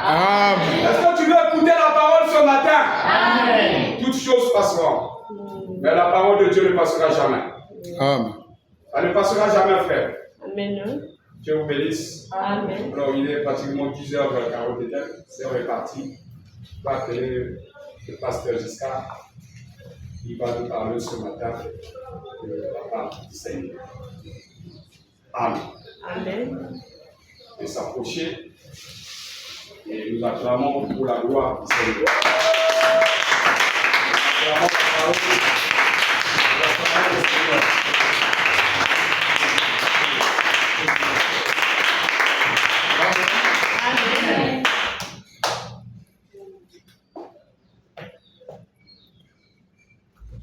Amen. Est-ce que tu veux écouter la parole ce matin? Amen. Toutes choses passeront. Mais la parole de Dieu ne passera jamais. Amen. Elle ne passera jamais, frère. Amen. Dieu vous bénisse. Amen. Alors, il est pratiquement 10h40. C'est reparti. Je vais appeler le pasteur Giscard. Il va nous parler ce matin de la part du Seigneur. Amen. Amen. De s'approcher et nous acclamons pour la gloire du Seigneur. Acclamons la parole du Seigneur. Amen.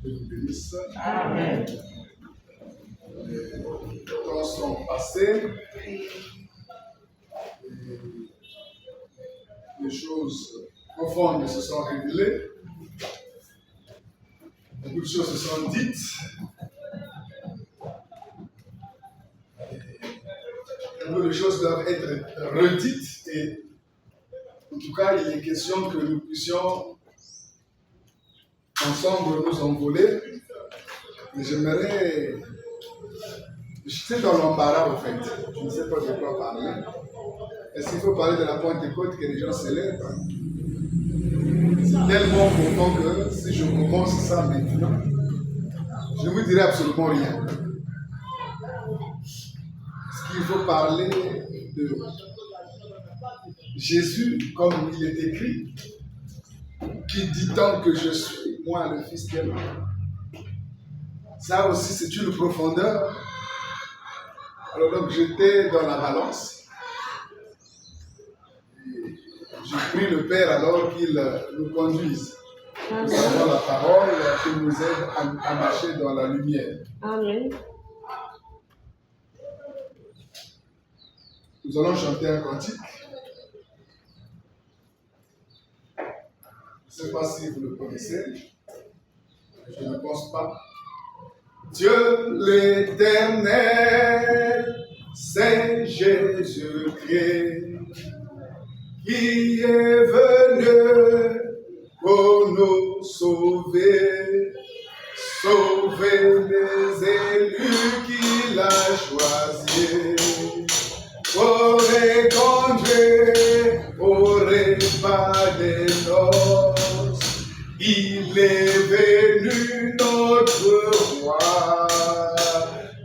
Dieu vous bénisse. Amen. Les temps sont passés. Les choses profondes se sont révélées. Beaucoup de choses se sont dites. Beaucoup de choses doivent être redites. Et en tout cas, il est question que nous puissions ensemble nous envoler. Mais j'aimerais... Je suis dans l'embarras, en fait. Je ne sais pas de quoi parler. Est-ce qu'il faut parler de la Pentecôte que les gens célèbrent? C'est tellement profond que si je commence ça maintenant, je ne vous dirai absolument rien. Est-ce qu'il faut parler de Jésus comme il est écrit? Qui dit tant que je suis, moi, le Fils d'Elle? Ça aussi, c'est une profondeur. Alors donc, j'étais dans la balance. J'ai pris le Père alors qu'il nous conduise. Nous avons la parole qui nous aide à marcher dans la lumière. Amen. Nous allons chanter un cantique. Je ne sais pas si vous le connaissez. Je ne pense pas. Dieu l'Éternel, c'est Jésus-Christ qui est venu pour nous sauver, sauver les élus qu'il a choisis, pour les conduire au repas des noces. Il est venu notre roi,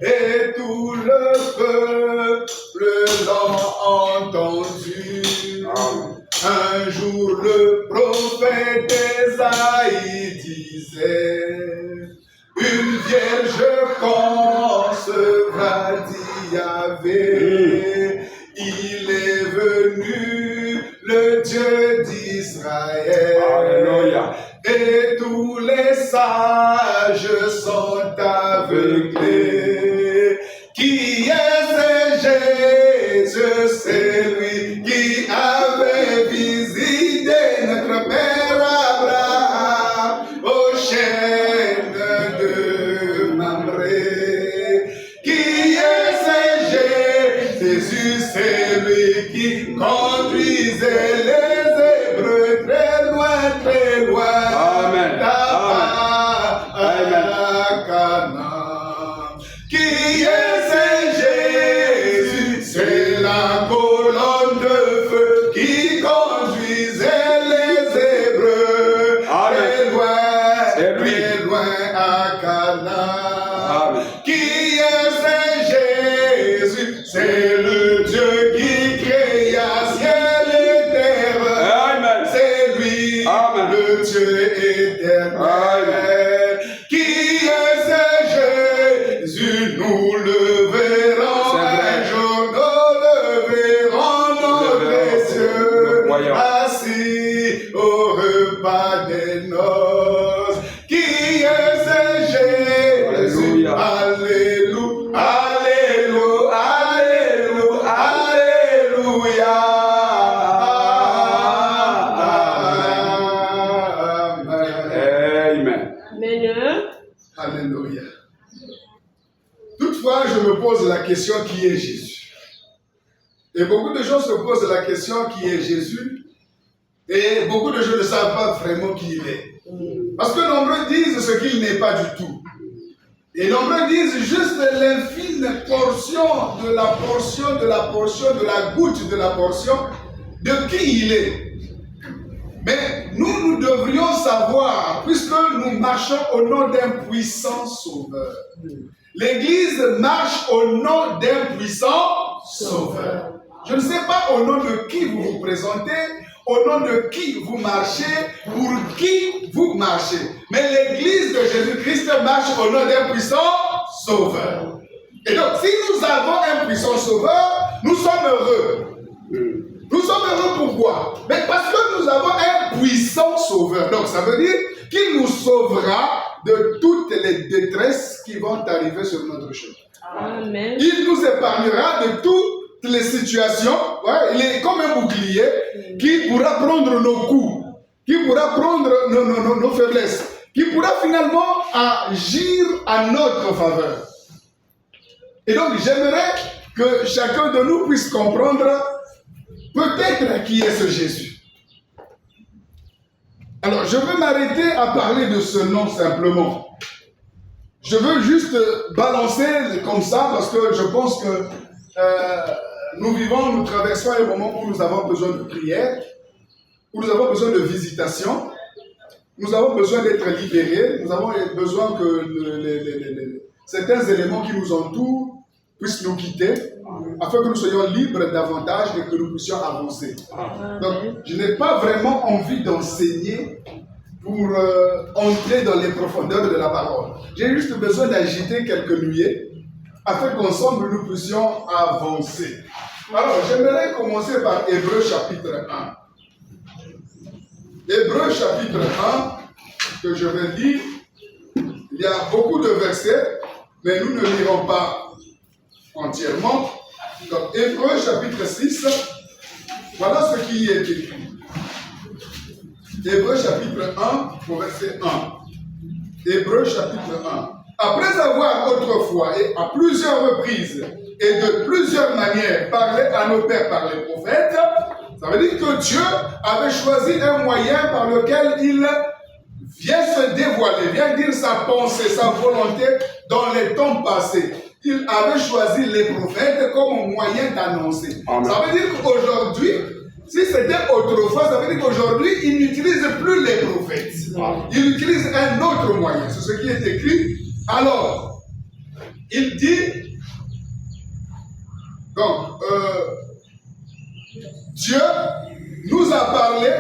et tout le peuple l'a entendu. Un jour le prophète Ésaïe disait, une vierge concevra Yahvé. Il est venu le Dieu d'Israël. Alléluia. Et tous les sages sont aveuglés. Qui est ce Jésus? C'est lui qui avait visité notre Père Abraham au chêne de Mamré. Qui est ce Jésus? C'est lui qui conduisait les Hébreux très loin, très loin. Amen. À Canaan. Qui est ce Jésus? C'est la colonne de feu qui conduisait les Hébreux très loin à Canaan. Amen. Qui est ce Jésus? C'est le Dieu qui créa ciel et terre. Amen. C'est lui, Amen. le Dieu éternel. Amen. Qui est ce Jésus? Nous le verrons un jour, nous le verrons dans les cieux, assis au repas des noces. Qui est ce Jésus? Alléluia. Alléluia, alléluia, alléluia, alléluia. Amen. Amen. Alléluia. Toutefois, je me pose la question, qui est Jésus? Et beaucoup de gens se posent la question, qui est Jésus? Et beaucoup de gens ne savent pas vraiment qui il est. Parce que nombreux disent ce qu'il n'est pas du tout. Et nombreux disent juste l'infime portion de la portion de la portion de la goutte de la portion de qui il est. Mais nous devrions savoir, puisque nous marchons au nom d'un puissant sauveur. L'Église marche au nom d'un puissant sauveur. Je ne sais pas au nom de qui vous vous présentez, au nom de qui vous marchez, pour qui vous marchez. Mais l'Église de Jésus-Christ marche au nom d'un puissant sauveur. Et donc, si nous avons un puissant sauveur, nous sommes heureux. Nous sommes heureux pourquoi? Mais parce que nous avons un puissant sauveur. Donc, ça veut dire qu'il nous sauvera de toutes les détresses qui vont arriver sur notre chemin. Amen. Il nous épargnera de toutes les situations. Ouais, il est comme un bouclier qui pourra prendre nos coups, qui pourra prendre nos faiblesses, qui pourra finalement agir à notre faveur. Et donc, j'aimerais que chacun de nous puisse comprendre peut-être qui est ce Jésus. Alors, je veux m'arrêter à parler de ce nom simplement. Je veux juste balancer comme ça parce que je pense que nous traversons un moment où nous avons besoin de prière, où nous avons besoin de visitation, nous avons besoin d'être libérés, nous avons besoin que certains éléments qui nous entourent puissent nous quitter, afin que nous soyons libres davantage et que nous puissions avancer. Donc, je n'ai pas vraiment envie d'enseigner pour entrer dans les profondeurs de la parole. J'ai juste besoin d'agiter quelques nuées, afin qu'ensemble nous puissions avancer. Alors, j'aimerais commencer par Hébreux chapitre 1. Hébreux chapitre 1, que je vais lire. Il y a beaucoup de versets, mais nous ne lirons pas entièrement. Donc, Hébreux chapitre 6, voilà ce qui est écrit. Hébreux chapitre 1, au verset 1. Hébreux chapitre 1. Après avoir autrefois et à plusieurs reprises et de plusieurs manières parlé à nos pères par les prophètes, ça veut dire que Dieu avait choisi un moyen par lequel il vient se dévoiler, vient dire sa pensée, sa volonté dans les temps passés. Il avait choisi les prophètes comme moyen d'annoncer. Ça veut dire qu'aujourd'hui, si c'était autrefois, ça veut dire qu'aujourd'hui, il n'utilise plus les prophètes. Il utilise un autre moyen. C'est ce qui est écrit. Alors, il dit, donc, Dieu nous a parlé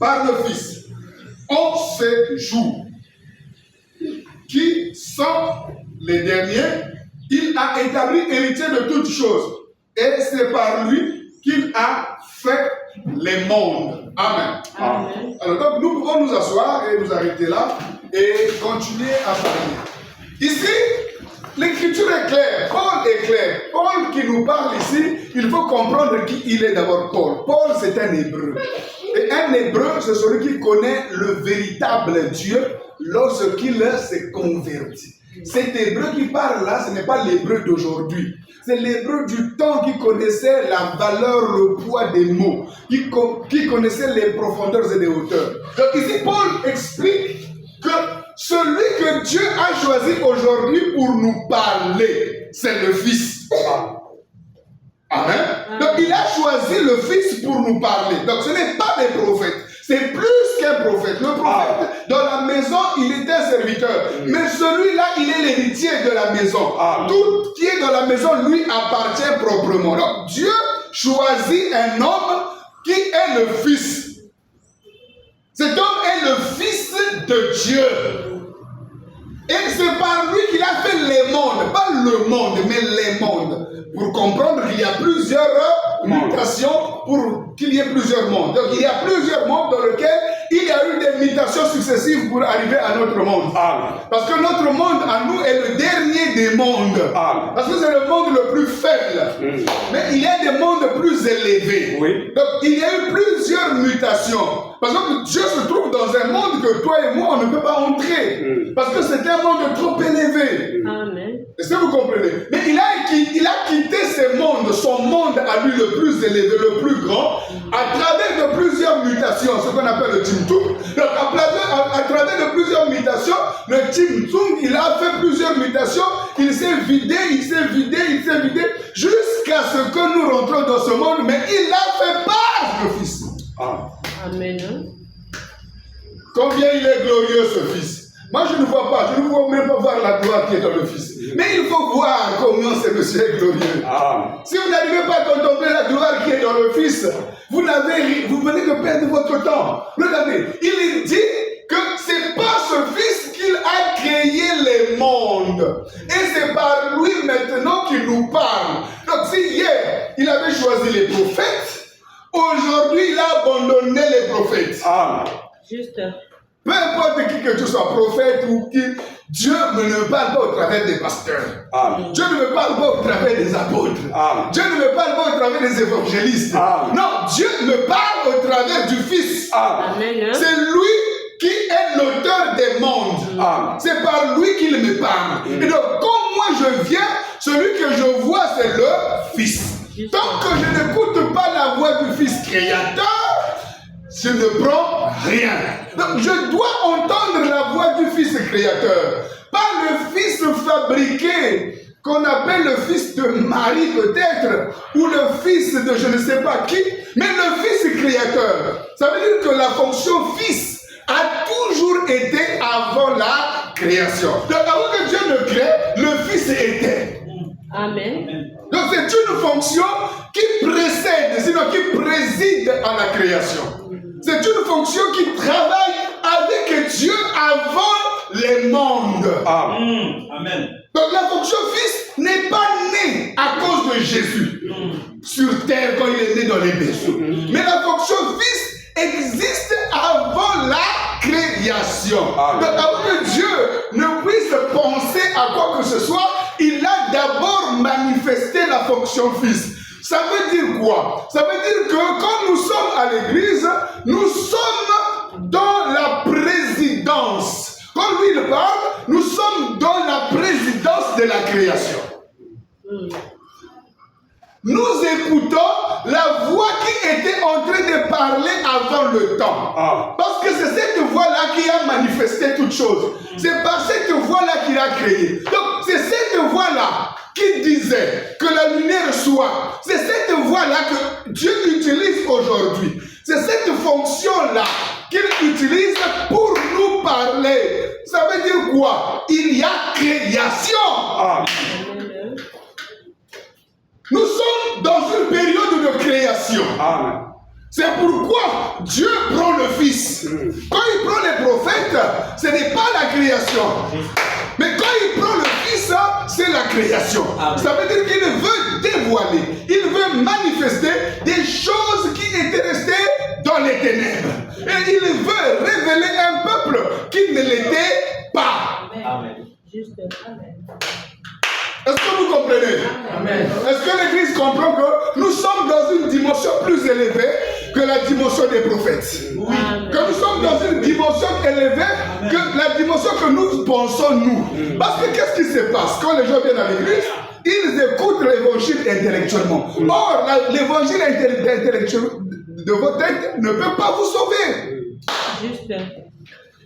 par le Fils en ces jours qui sont les derniers. Il a établi héritier de toutes choses et c'est par lui qu'il a fait les mondes. Amen. Amen. Alors donc nous pouvons nous asseoir et nous arrêter là et continuer à parler. Ici, l'écriture est claire, Paul est clair. Paul qui nous parle ici, il faut comprendre qui il est d'abord Paul. Paul c'est un hébreu. Et un hébreu, c'est celui qui connaît le véritable Dieu lorsqu'il s'est converti. Cet hébreu qui parle là, ce n'est pas l'hébreu d'aujourd'hui. C'est l'hébreu du temps qui connaissait la valeur, le poids des mots, qui connaissait les profondeurs et les hauteurs. Donc ici, Paul explique que celui que Dieu a choisi aujourd'hui pour nous parler, c'est le Fils. Amen. Donc il a choisi le Fils pour nous parler. Donc ce n'est pas des prophètes. C'est plus qu'un prophète. Le prophète, dans la maison, il était un serviteur. Mais celui-là, il est l'héritier de la maison. Tout qui est dans la maison, lui, appartient proprement. Donc, Dieu choisit un homme qui est le Fils. Cet homme est le Fils de Dieu. Et c'est par lui qu'il a fait les mondes. Pas le monde, mais les mondes. Pour comprendre qu'il y a plusieurs mutations, pour qu'il y ait plusieurs mondes. Donc il y a plusieurs mondes dans lesquels il y a eu des mutations successives pour arriver à notre monde. Parce que notre monde à nous est le dernier des mondes. Parce que c'est le monde le plus faible. Mais il y a des mondes plus élevés. Donc il y a eu plusieurs mutations. Parce que Dieu se trouve dans un monde que toi et moi on ne peut pas entrer. Parce que c'est un monde trop élevé. Amen. Est-ce que vous comprenez? Mais il a quitté ce monde, son monde à lui le plus élevé, le plus grand, à travers de plusieurs mutations, ce qu'on appelle le Timtum. Donc à travers de plusieurs mutations, le Timtum, il a fait plusieurs mutations, il s'est vidé, jusqu'à ce que nous rentrons dans ce monde, mais il a fait part le Fils. Amen. Combien il est glorieux ce Fils. Moi je ne vois pas, je ne vois même pas voir la gloire qui est dans le Fils. Mais il faut voir combien ce monsieur est glorieux. Si vous n'arrivez pas à contempler la gloire qui est dans le Fils, vous venez de perdre votre temps. Regardez, il dit que c'est par ce Fils qu'il a créé les mondes. Et c'est par lui maintenant qu'il nous parle. Donc si hier, il avait choisi les prophètes, aujourd'hui il a abandonné les prophètes. Juste. Peu importe qui que tu sois, prophète ou qui, Dieu ne me parle pas au travers des pasteurs. Dieu ne me parle pas au travers des apôtres. Dieu ne me parle pas au travers des évangélistes. Non, Dieu me parle au travers du Fils. Amen. C'est lui qui est l'auteur des mondes. C'est par lui qu'il me parle. Et donc, comme moi je viens, celui que je vois, c'est le Fils. Tant que je n'écoute pas la voix du Fils créateur, je ne prends rien. Donc je dois entendre la voix du Fils créateur. Pas le Fils fabriqué, qu'on appelle le Fils de Marie peut-être, ou le Fils de je ne sais pas qui, mais le Fils créateur. Ça veut dire que la fonction Fils a toujours été avant la création. Donc avant que Dieu ne crée, le Fils était. Amen. Donc c'est une fonction qui précède, sinon qui préside à la création. C'est une fonction qui travaille avec Dieu avant les mondes. Amen. Donc la fonction Fils n'est pas née à cause de Jésus sur terre quand il est né dans les berceaux. Mais la fonction Fils existe avant la création. Donc avant que Dieu ne puisse penser à quoi que ce soit, il a d'abord manifesté la fonction Fils. Ça veut dire quoi? Ça veut dire que quand nous sommes à l'église, nous sommes dans la présidence. Quand lui il parle, nous sommes dans la présidence de la création. Nous écoutons la voix qui était en train de parler avant le temps. Parce que c'est cette voix-là qui a manifesté toutes choses. C'est par cette voix-là qu'il a créé. Donc c'est cette voix-là qui disait que la lumière soit. C'est cette voie-là que Dieu utilise aujourd'hui. C'est cette fonction-là qu'il utilise pour nous parler. Ça veut dire quoi? Il y a création. Nous sommes dans une période de création. C'est pourquoi Dieu prend le Fils. Quand il prend les prophètes, ce n'est pas la création. Mais quand il prend le Fils, c'est la création. Ça veut dire qu'il veut dévoiler, il veut manifester des choses qui étaient restées dans les ténèbres. Et il veut révéler un peuple qui ne l'était pas. Amen. Juste. Amen. Est-ce que vous comprenez? Amen. Est-ce que l'Église comprend que nous sommes dans une dimension plus élevée que la dimension des prophètes? Oui. Que nous sommes dans une dimension élevée que la dimension que nous pensons nous. Parce que qu'est-ce qui se passe quand les gens viennent à l'église? Ils écoutent l'évangile intellectuellement. Or, l'évangile intellectuel de votre tête ne peut pas vous sauver. Juste.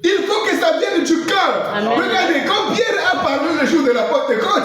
Il faut que ça vienne du cœur. Regardez, quand Pierre a parlé le jour de la Pentecôte,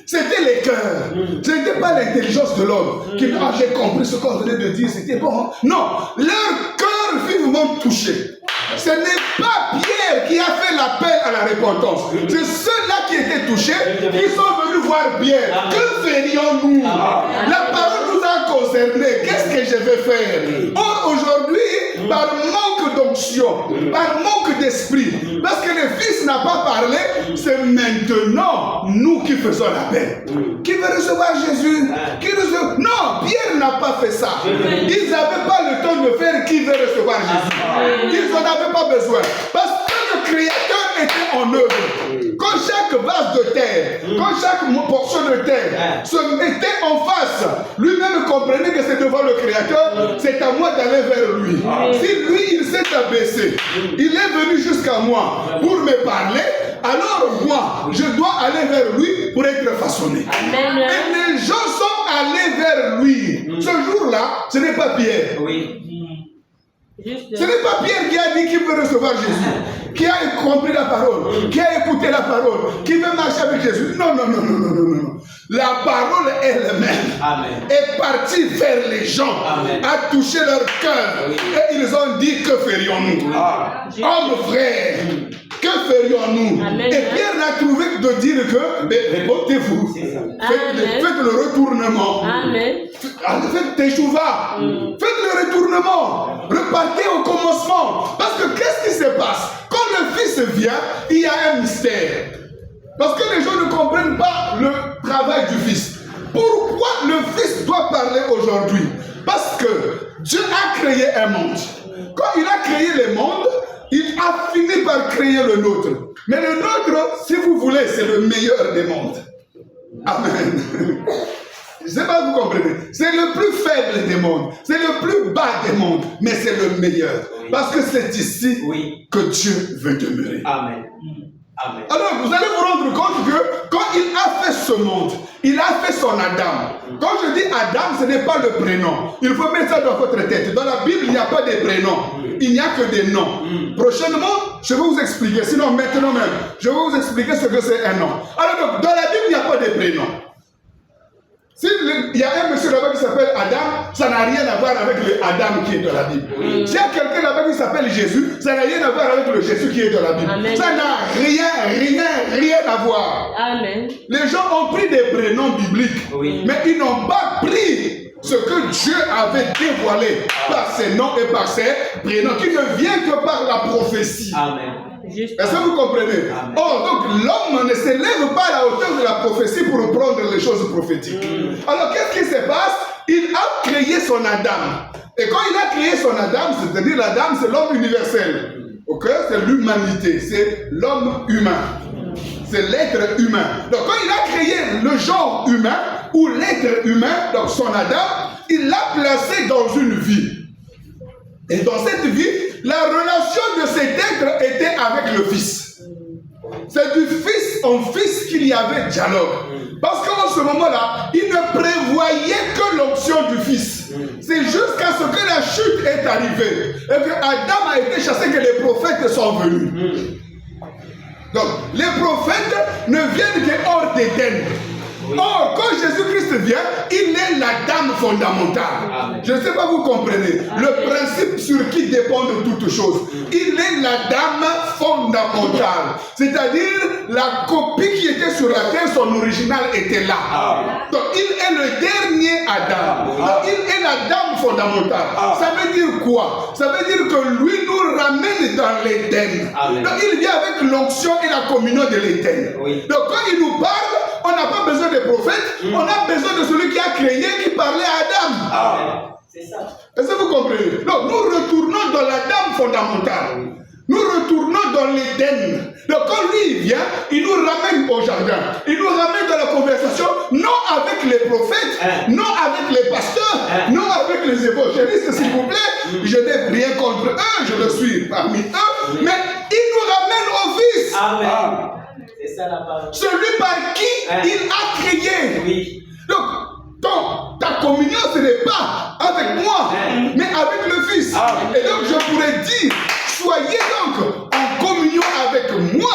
c'était les cœurs. Ce n'était pas l'intelligence de l'homme qui a j'ai compris ce qu'on venait de dire, c'était bon. Non, leur cœur vivement touché. Ce n'est pas Pierre qui a fait l'appel à la repentance. C'est ceux-là qui étaient touchés qui sont venus voir Pierre. Que ferions-nous? La parole nous a concernés. Qu'est-ce que je vais faire? Or, aujourd'hui, par manque d'onction, par manque d'esprit, parce que le Fils n'a pas parlé, c'est maintenant nous qui faisons l'appel. Qui veut recevoir Jésus? Non, Pierre n'a pas fait ça. Ils n'avaient pas le temps de faire qui veut recevoir Jésus. Ils n'en avaient pas besoin. Parce que le Créateur était en œuvre. Quand quand chaque vase de terre, quand chaque portion de terre se mettait en face, lui-même comprenait que c'est devant le Créateur, c'est à moi d'aller vers lui. Si lui, il s'est abaissé, il est venu jusqu'à moi pour me parler, alors moi, je dois aller vers lui pour être façonné. Amen. Et les gens sont allés vers lui. Ce jour-là, ce n'est pas Pierre. Oui. Juste. Ce n'est pas Pierre qui a dit qu'il veut recevoir Jésus, qui a compris la parole, qui a écouté la parole, qui veut marcher avec Jésus. Non, non, non, non, non, non, non. La parole elle-même est partie vers les gens, a touché leur cœur. Et ils ont dit, que ferions-nous? Hommes frères, que ferions-nous? Et Pierre a trouvé de dire que, mais répondez-vous, faites le retournement. Amen. Faites teshuva, faites le retournement, repartez au commencement. Parce que qu'est-ce qui se passe? Quand le Fils vient, il y a un mystère. Parce que les gens ne comprennent pas le travail du Fils. Pourquoi le Fils doit parler aujourd'hui? Parce que Dieu a créé un monde. Quand il a créé le monde, il a fini par créer le nôtre. Mais le nôtre, si vous voulez, c'est le meilleur des mondes. Amen. Je ne sais pas si vous comprenez. C'est le plus faible des mondes. C'est le plus bas des mondes. Mais c'est le meilleur. Parce que c'est ici que Dieu veut demeurer. Amen. Amen. Alors, vous allez vous rendre compte que quand il a fait ce monde, il a fait son Adam. Quand je dis Adam, ce n'est pas le prénom. Il faut mettre ça dans votre tête. Dans la Bible, il n'y a pas de prénoms. Il n'y a que des noms. Prochainement, je vais vous expliquer. Sinon, maintenant même, je vais vous expliquer ce que c'est un nom. Alors, donc, dans la Bible, il n'y a pas de prénoms. S'il y a un monsieur là-bas qui s'appelle Adam, ça n'a rien à voir avec le Adam qui est dans la Bible. S'il y a quelqu'un là-bas qui s'appelle Jésus, ça n'a rien à voir avec le Jésus qui est dans la Bible. Amen. Ça n'a rien à voir. Amen. Les gens ont pris des prénoms bibliques, mais ils n'ont pas pris ce que Dieu avait dévoilé par ses noms et par ses prénoms, qui ne vient que par la prophétie. Amen. Est-ce que vous comprenez? Or, donc, l'homme ne s'élève pas à la hauteur de la prophétie pour prendre les choses prophétiques. Alors, qu'est-ce qui se passe? Il a créé son Adam. Et quand il a créé son Adam, c'est-à-dire l'Adam, c'est l'homme universel. Ok? C'est l'humanité, c'est l'homme humain. C'est l'être humain. Donc, quand il a créé le genre humain, ou l'être humain, donc son Adam, il l'a placé dans une vie. Et dans cette vie, la relation de cet être était avec le Fils. C'est du Fils en Fils qu'il y avait dialogue. Parce qu'en ce moment-là, il ne prévoyait que l'onction du Fils. C'est jusqu'à ce que la chute est arrivée. Et que Adam a été chassé, que les prophètes sont venus. Donc, les prophètes ne viennent que hors d'Éden. Or, quand Jésus-Christ vient, il est la dame fondamentale. Je ne sais pas, vous comprenez. Le principe sur qui dépendent toutes choses. Il est la dame fondamentale. C'est-à-dire, la copie qui était sur la terre, son original était là. Donc, il est le dernier Adam. Donc, il est la dame fondamentale. Ça veut dire quoi? Ça veut dire que lui nous ramène dans l'Éden. Donc, il vient avec l'onction et la communion de l'Éden. Donc, quand il nous parle, on n'a pas besoin de prophètes, on a besoin de celui qui a créé, qui parlait à Adam. C'est ça. Est-ce que vous comprenez? Donc, nous retournons dans la dame fondamentale. Nous retournons dans l'Éden. Donc, quand lui il vient, il nous ramène au jardin. Il nous ramène dans la conversation, non avec les prophètes, non avec les pasteurs, non avec les évangélistes, s'il vous plaît. Je n'ai rien contre eux, je le suis parmi eux, mais il nous ramène au Fils. Amen. C'est ça la parole. Celui par qui il a créé. Donc, ta communion, ce n'est pas avec moi, mais avec le Fils. Et donc, je pourrais dire, soyez donc en communion avec moi,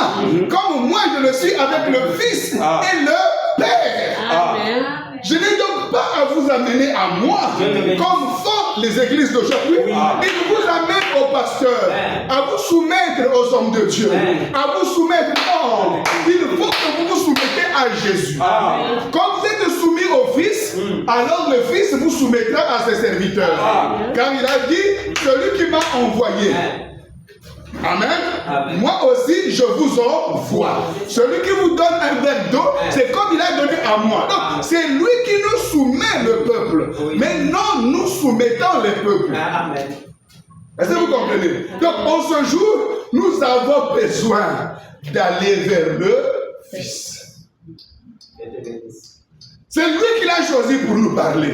comme moi je le suis avec le Fils et le Père. Amen. Je n'ai donc pas à vous amener à moi, comme font les églises d'aujourd'hui. Il vous amène au pasteur, à vous soumettre aux hommes de Dieu, à vous soumettre. Non, il faut que vous vous soumettez à Jésus. Quand vous êtes soumis au Fils, alors le Fils vous soumettra à ses serviteurs. Car il a dit, celui qui m'a envoyé. Amen. Moi aussi, je vous envoie. Celui qui vous donne un verre d'eau, c'est comme il a donné à moi. Donc, c'est lui qui nous soumet le peuple. Mais non, nous soumettons le peuple. Amen. Est-ce que vous comprenez? Donc, en ce jour, nous avons besoin d'aller vers le Fils. Dieu te bénisse. C'est lui qui l'a choisi pour nous parler.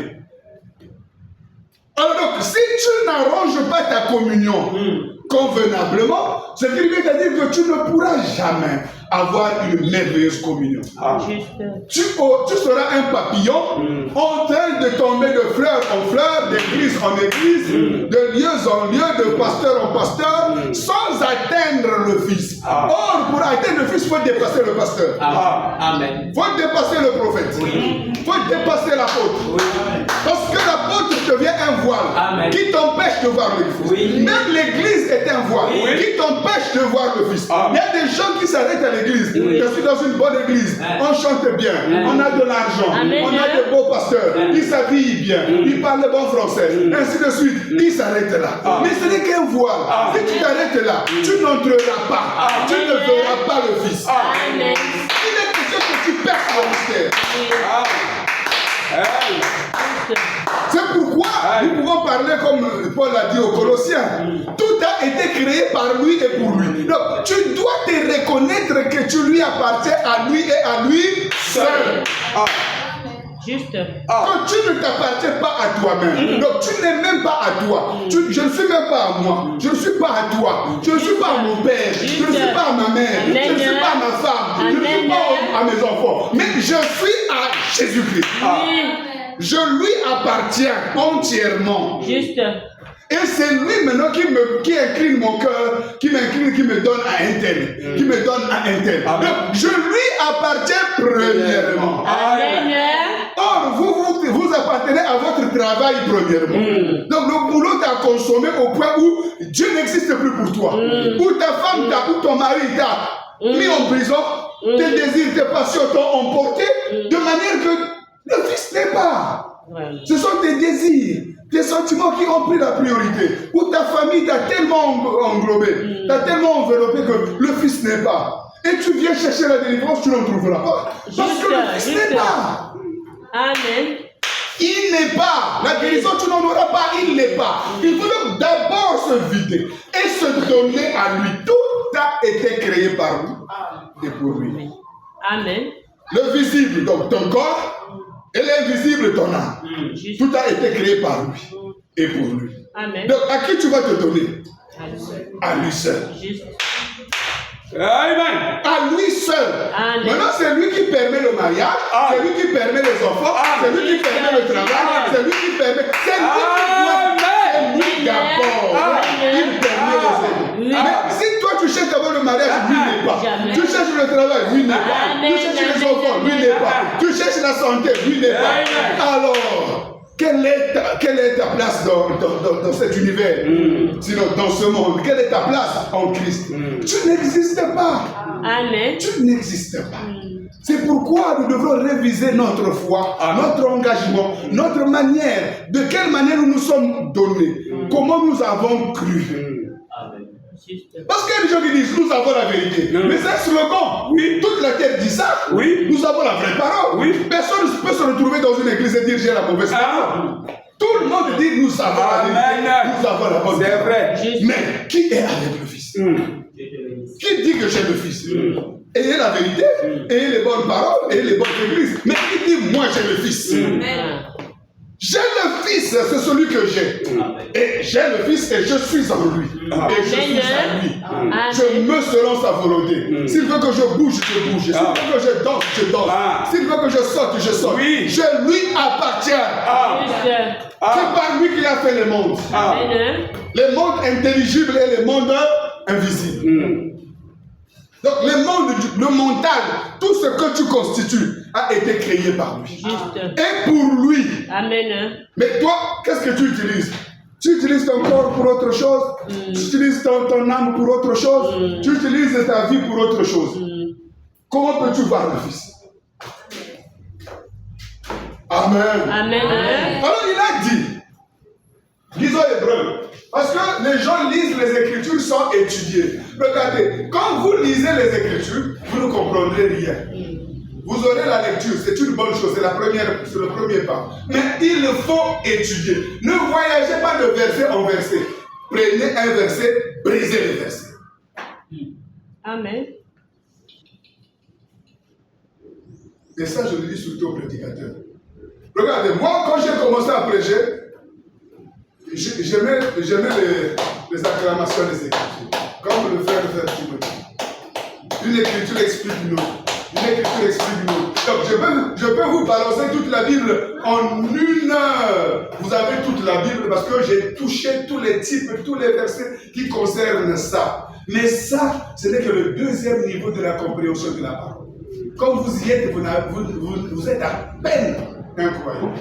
Alors donc, si tu n'arranges pas ta communion convenablement, ce qui veut dire que tu ne pourras jamais avoir une merveilleuse communion. Juste. Tu seras un papillon en train de tomber de fleur en fleur, d'église en église, de lieu en lieu, de pasteur en pasteur, sans atteindre le Fils. Or, pour atteindre le Fils, il faut dépasser le pasteur. Amen. Il faut dépasser le prophète. Il faut dépasser l'apôtre. Parce que l'apôtre devient un voile qui t'empêche de voir le Fils. Même l'église est un voile qui t'empêche de voir le Fils. Il y a des gens qui s'arrêtent à l'église. Je suis dans une bonne église. On chante bien. On a de l'argent. On a de beaux pasteurs. Ils s'habillent bien. Ils parlent le bon français. Ainsi de suite. Ils s'arrêtent là. Mais ce n'est qu'un voile. Si tu t'arrêtes là, tu n'entreras pas. Tu ne verras pas le Fils. Amen. Il est question que tu perces le mystère. C'est pourquoi nous pouvons parler comme Paul a dit aux Colossiens. Tout a été créé par lui et pour lui. Donc, tu dois te reconnaître que tu lui appartiens à lui et à lui seul. Juste. Quand tu ne t'appartiens pas à toi-même, donc tu n'es même pas à toi. Je ne suis même pas à moi. Je ne suis pas à toi. Je ne suis pas à mon père. Je ne suis pas à ma mère. Je ne suis pas à ma femme. Je ne suis pas à mes enfants. Mais je suis à Jésus-Christ. Je lui appartiens entièrement. Juste. Et c'est lui maintenant qui incline mon cœur, qui m'incline, qui me donne à un tel, qui me donne à un tel. Donc, je lui appartiens premièrement. Amen. Or, vous appartenez à votre travail premièrement. Donc, le boulot t'a consommé au point où Dieu n'existe plus pour toi. Où ta femme ou ton mari t'a mis en prison, tes désirs, tes passions t'ont emporté, de manière que le Fils n'est pas. Ce sont tes désirs, tes sentiments qui ont pris la priorité. Ou ta famille t'a tellement englobé, t'a tellement enveloppé que le Fils n'est pas. Et tu viens chercher la délivrance, tu n'en trouveras pas. Parce que le Fils n'est pas. Amen. Il n'est pas. La guérison, tu n'en auras pas. Il n'est pas. Il faut donc d'abord se vider et se donner à lui. Tout a été créé par lui et pour lui. Amen. Le visible, donc ton corps, et l'invisible, ton âme. Tout a été créé par lui et pour lui. Amen. Donc, à qui tu vas te donner? À lui seul. Juste. Amen. À lui seul. Amen. Maintenant, c'est lui qui permet le mariage, c'est lui qui permet les enfants, c'est lui qui permet le travail, c'est lui qui permet. C'est lui d'abord. Il permet les aides. Mais si toi tu cherches d'abord le mariage, lui n'est pas. Tu cherches le travail, lui n'est pas. Tu cherches les enfants, lui n'est pas. Tu cherches la santé, lui n'est pas. Alors, quelle est ta place dans cet univers? Sinon, dans ce monde, quelle est ta place en Christ? Tu n'existes pas. Amen. Tu n'existes pas. C'est pourquoi nous devons réviser notre foi, notre engagement, notre manière, de quelle manière nous nous sommes donnés, comment nous avons cru. Parce qu'il y a des gens qui disent nous avons la vérité. Mais c'est un slogan. Oui. Toute la terre dit ça. Oui. Nous avons la vraie parole. Oui. Personne ne peut se retrouver dans une église et dire j'ai la mauvaise parole. Tout le monde dit nous avons la vérité. Nous avons la bonne parole. C'est vrai. Mais qui est avec le Fils? Qui dit que j'ai le Fils? Ayez la vérité, ayez les bonnes paroles, ayez les bonnes églises. Mais qui dit moi j'ai le Fils? J'ai le Fils, c'est celui que j'ai. Et j'ai le Fils et je suis en lui. Et je suis à lui. Je me selon sa volonté. S'il veut que je bouge, je bouge. S'il veut que je danse, je danse. S'il veut que je saute, je saute. Je lui appartiens. C'est par lui qu'il a fait les mondes. Les mondes intelligibles et les mondes invisibles. Donc le mental, tout ce que tu constitues a été créé par lui. Et pour lui. Amen. Mais toi, qu'est-ce que tu utilises? Tu utilises ton corps pour autre chose. Tu utilises ton âme pour autre chose. Tu utilises ta vie pour autre chose. Comment peux-tu voir le Fils? Amen. Amen. Alors il a dit, lisons Hébreux, parce que les gens lisent les Écritures sans étudier. Regardez, quand vous lisez les Écritures, vous ne comprendrez rien. Vous aurez la lecture, c'est une bonne chose, c'est le premier pas. Mais il faut étudier. Ne voyagez pas de verset en verset. Prenez un verset, brisez le verset. Amen. Et ça, je le dis surtout aux prédicateurs. Regardez, moi, quand j'ai commencé à prêcher, j'aimais les acclamations des Écritures. Comme le frère Timothée. Une écriture explique une autre. Une écriture explique une autre. Donc, je peux vous balancer toute la Bible en 1 heure. Vous avez toute la Bible parce que j'ai touché tous les types, tous les versets qui concernent ça. Mais ça, ce n'est que le 2e niveau de la compréhension de la parole. Quand vous y êtes, vous êtes à peine incroyable.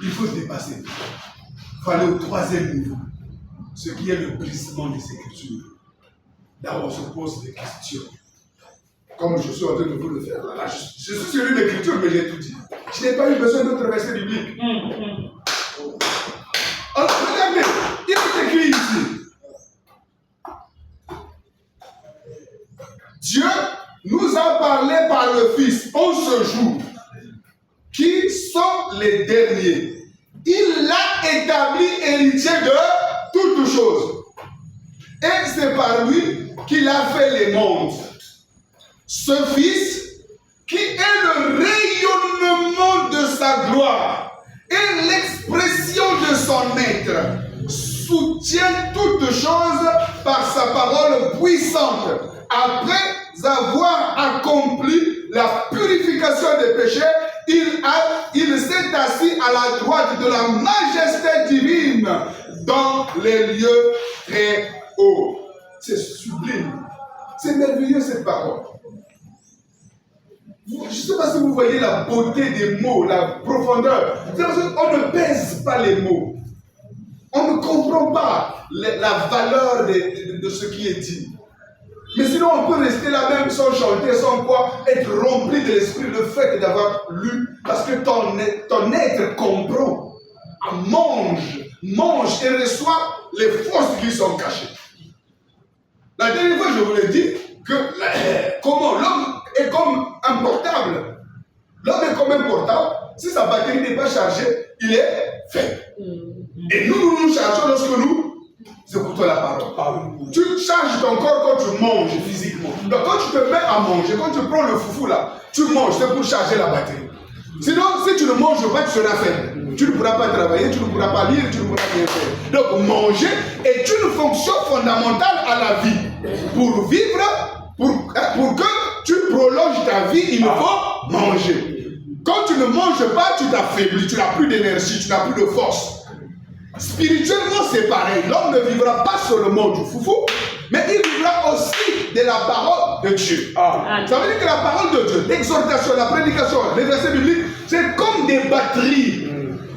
Il faut se dépasser. Il faut aller au 3e niveau. Ce qui est le brisement des Écritures. Là, on se pose des questions. Comme je suis en train de vous le faire. Là, je suis sur une écriture, mais j'ai tout dit. Je n'ai pas eu besoin d'autres versets bibliques. Alors, regardez, il est écrit ici. Dieu nous a parlé par le Fils en ce jour, qui sont les derniers. Il l'a établi héritier de toutes choses. Et c'est par lui qu'il a fait les mondes. Ce Fils, qui est le rayonnement de sa gloire et l'expression de son être, soutient toutes choses par sa parole puissante. Après avoir accompli la purification des péchés, il s'est assis à la droite de la majesté divine dans les lieux très hauts. C'est sublime. C'est merveilleux cette parole. Je ne sais pas si vous voyez la beauté des mots, la profondeur. C'est parce qu'on ne pèse pas les mots. On ne comprend pas la valeur de ce qui est dit. Mais sinon, on peut rester là même sans chanter, sans quoi, être rempli de l'esprit, le fait d'avoir lu, parce que ton être comprend, mange et reçoit les forces qui sont cachées. La dernière fois, je vous l'ai dit, que comment l'homme est comme un portable. L'homme est comme un portable. Si sa batterie n'est pas chargée, il est faible. Et nous chargeons lorsque nous écoutons la parole. Tu charges ton corps quand tu manges physiquement. Donc quand tu te mets à manger, quand tu prends le foufou là, tu manges, c'est pour charger la batterie. Sinon, si tu ne manges pas, tu seras faible. Tu ne pourras pas travailler, tu ne pourras pas lire, tu ne pourras rien faire. Donc manger est une fonction fondamentale à la vie. Pour vivre, pour que tu prolonges ta vie, il faut manger. Quand tu ne manges pas, tu t'affaiblis, tu n'as plus d'énergie, tu n'as plus de force. Spirituellement, c'est pareil. L'homme ne vivra pas seulement du foufou, mais il vivra aussi de la parole de Dieu. Ça veut dire que la parole de Dieu, l'exhortation, la prédication, les versets bibliques, c'est comme des batteries.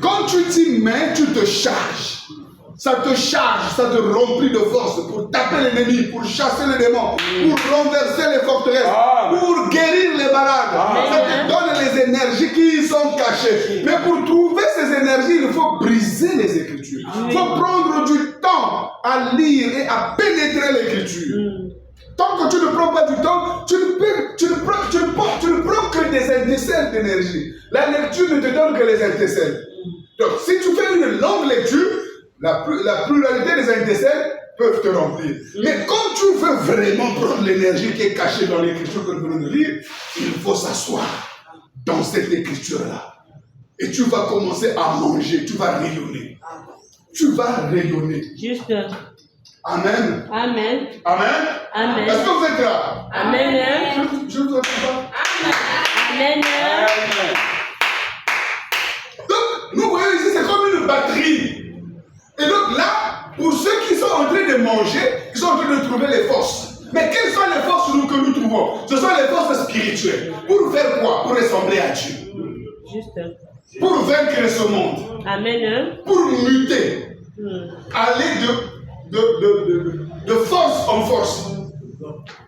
Quand tu t'y mets, tu te charges. Ça te charge, ça te remplit de force pour taper l'ennemi, pour chasser les démons, pour renverser les forteresses, pour guérir les malades. Ça te donne les énergies qui sont cachées. Mais pour trouver ces énergies, il faut briser les Écritures. Il faut prendre du temps à lire et à pénétrer l'Écriture. Tant que tu ne prends pas du temps, tu ne prends que des étincelles d'énergie. La lecture ne te donne que les étincelles. Donc, si tu fais une longue lecture, la pluralité des étincelles peuvent te remplir. Mais quand tu veux vraiment prendre l'énergie qui est cachée dans l'écriture que nous venons de lire, il faut s'asseoir dans cette écriture-là. Et tu vas commencer à manger, tu vas rayonner. Tu vas rayonner. Juste. Amen. Amen. Amen. Amen. Est-ce que vous êtes là? Amen. Je ne vous entends pas. Amen. Donc, nous voyons ici, c'est comme une batterie. Et donc là, pour ceux qui sont en train de manger, ils sont en train de trouver les forces. Mais quelles sont les forces que nous trouvons? Ce sont les forces spirituelles. Pour faire quoi? Pour ressembler à Dieu. Juste. Pour vaincre ce monde. Amen. Pour muter. Aller de force en force.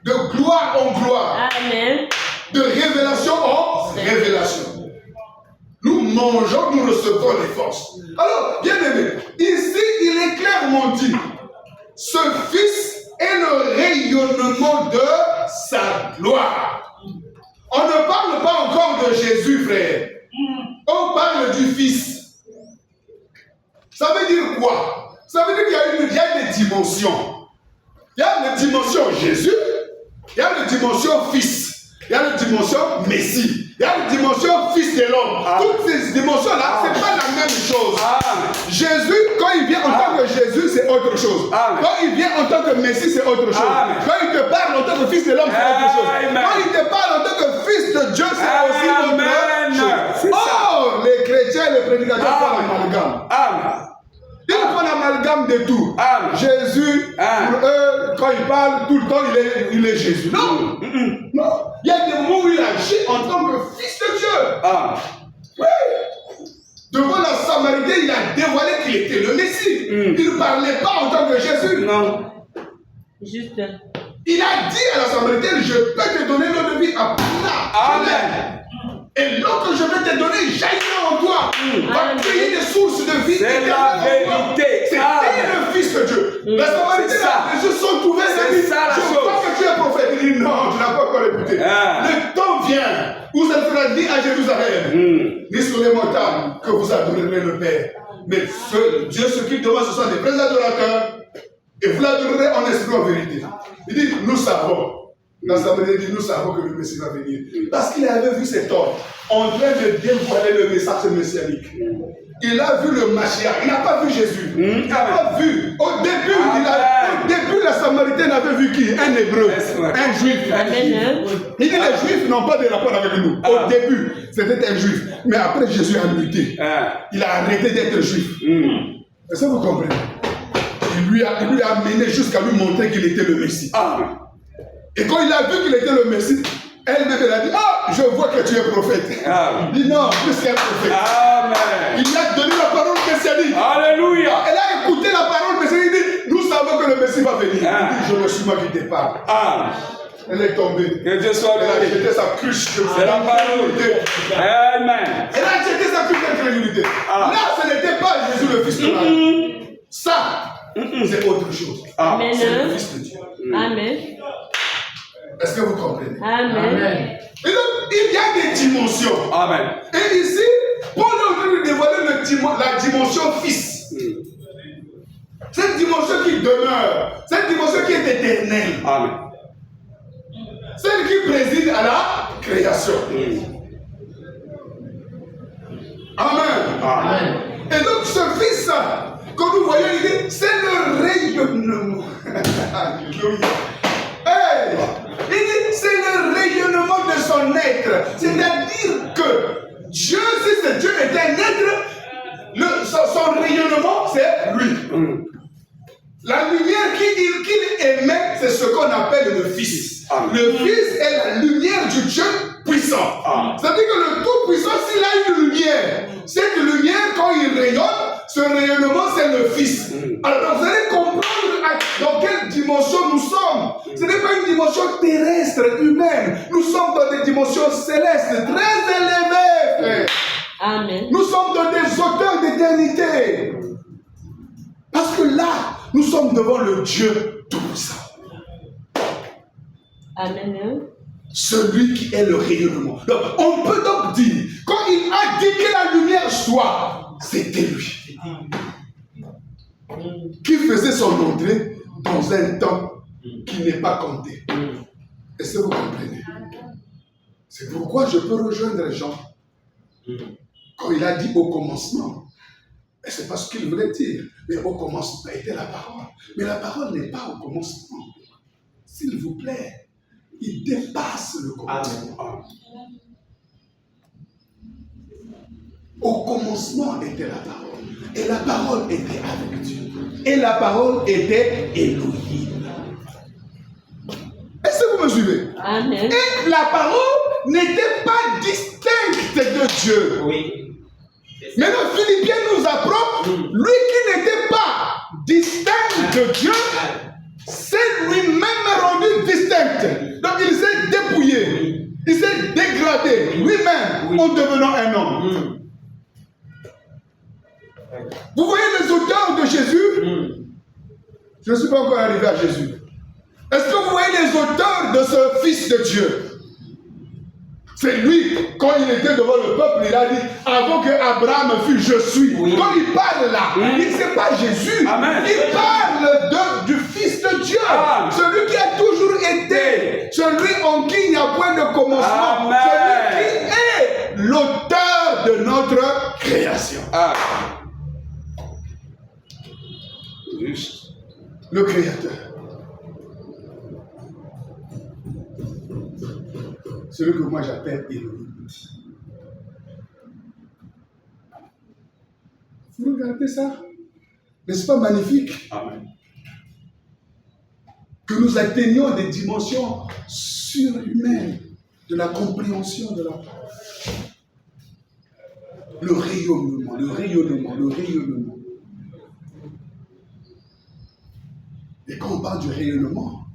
De gloire en gloire. Amen. De révélation en révélation. Nous mangeons, nous recevons les forces. Alors, bien aimé, ici, il est clairement dit, ce Fils est le rayonnement de sa gloire. On ne parle pas encore de Jésus, frère. On parle du Fils. Ça veut dire quoi? Ça veut dire qu'il y a des dimensions. Il y a la dimension Jésus, il y a la dimension fils, il y a la dimension Messie, il y a la dimension fils de l'homme. Toutes ces dimensions-là, ce n'est pas la même chose. Jésus, quand il vient en tant que Jésus, c'est autre chose. Quand il vient en tant que Messie, c'est autre chose. Quand il te parle en tant que fils de l'homme, c'est autre chose. Quand il te parle en tant que fils de Dieu, c'est aussi autre chose. Oh, les chrétiens, les prédicateurs font l'amalgame. Ils font l'amalgame de tout. Jésus, pour eux, quand il parle, tout le temps, il est Jésus. Non. Non. Il y a des mots où il agit en tant que fils de Dieu. Oui. Devant la Samaritaine, il a dévoilé qu'il était le Messie. Il ne parlait pas en tant que Jésus. Non. Juste. Il a dit à la Samaritaine, je peux te donner l'eau de vie à Pina. Amen. Et l'eau que je vais te donner jaillira en toi. Va créer des sources de vie. C'est la vérité. C'était le Fils de Dieu. La Samaritaine, les yeux sont ouverts. C'est ça la chose. Je crois que tu es prophète. Il dit non, tu n'as pas encore écouté. Le temps vient où ça ne sera ni à Jérusalem, ni sur les montagnes que vous adorerez le Père. Mais Dieu ce qu'il demande, ce sont des vrais adorateurs. Et vous l'adorerez en esprit en vérité. Il dit, nous savons. Dans sa manière, il dit, nous savons que le Messie va venir. Parce qu'il avait vu cet homme en train de dévoiler le message messianique. Il a vu le Mashiach. Il n'a pas vu Jésus. Il n'a pas vu. Au début, la Samaritaine avait vu qui? Un Hébreu. Un Juif. Il dit, les Juifs n'ont pas de rapport avec nous. Au début, c'était un Juif. Mais après, Jésus a muté. Il a arrêté d'être Juif. Est-ce que vous comprenez? Il lui a amené jusqu'à lui montrer qu'il était le Messie. Et quand il a vu qu'il était le Messie, elle-même elle a dit, je vois que tu es prophète. Il dit non, plus qu'un prophète. Il lui a donné la parole messianique. Alléluia. Elle a écouté la parole messianique. Il dit, nous savons que le Messie va venir. Il dit, je le suis moi qui te parle. Elle est tombée. Que Dieu soit Elle a béni. jeté sa cruche. C'est la parole. Amen. Elle a jeté sa cruche d'incrédulité. Là, ce n'était pas Jésus le Fils de Marie. Ça, c'est autre chose. Amen. C'est le Fils de Dieu. Amen. Est-ce que vous comprenez? Amen. Et donc, il y a des dimensions. Amen. Et ici, Paul est en train de dévoiler la dimension Fils. Cette dimension qui demeure, cette dimension qui est éternelle. Amen. Celle qui préside à la création. Amen. Et donc, ce Fils, quand nous voyons, il dit, c'est le rayonnement. Alléluia. Hey! Il dit, c'est le rayonnement de son être. C'est-à-dire que Dieu, si Dieu était un être, son rayonnement, c'est lui. La lumière qu'il émet, c'est ce qu'on appelle le Fils. Le Fils est la lumière du Dieu puissant. C'est-à-dire que le Tout-Puissant, s'il a une lumière, cette lumière, quand il rayonne, ce rayonnement, c'est le Fils. Alors, vous allez comprendre dans quelle dimension nous sommes. Ce n'est pas une dimension terrestre, humaine. Nous sommes dans des dimensions célestes, très élevées, frère. Amen. Nous sommes dans des hauteurs d'éternité. Parce que là, nous sommes devant le Dieu Tout-Puissant. Amen. Celui qui est le rayonnement. Donc, on peut donc dire, quand il a dit que la lumière soit, c'était lui. Qui faisait son entrée dans un temps qui n'est pas compté. Est-ce que vous comprenez? C'est pourquoi je peux rejoindre Jean. Quand il a dit au commencement, et c'est pas ce qu'il voulait dire, mais au commencement était la parole. Mais la parole n'est pas au commencement. S'il vous plaît, il dépasse le commencement. Au commencement était la parole. Et la parole était avec Dieu. Et la parole était Elohim. Est-ce que vous me suivez? Amen. Et la parole n'était pas distincte de Dieu. Oui. Maintenant, Philippiens nous apprend, lui qui n'était pas distinct de Dieu, s'est lui-même rendu distinct. Donc il s'est dépouillé, il s'est dégradé lui-même en devenant un homme. Vous voyez les auteurs de Jésus? Je ne suis pas encore arrivé à Jésus. Est-ce que vous voyez les auteurs de ce Fils de Dieu? C'est lui, quand il était devant le peuple, il a dit, avant que Abraham fût, je suis. Quand il parle là, il ne sait pas Jésus. Amen. Il parle du Fils de Dieu. Celui qui a toujours été, celui en qui il n'y a point de commencement, Amen. celui qui est l'auteur de notre création. Ah. Juste. Le Créateur. Celui que moi j'appelle Elohim. Vous regardez ça? N'est-ce pas magnifique? Amen. Que nous atteignions des dimensions surhumaines de la compréhension de la parole. Le rayonnement, le rayonnement, le rayonnement. Et quand on parle du rayonnement,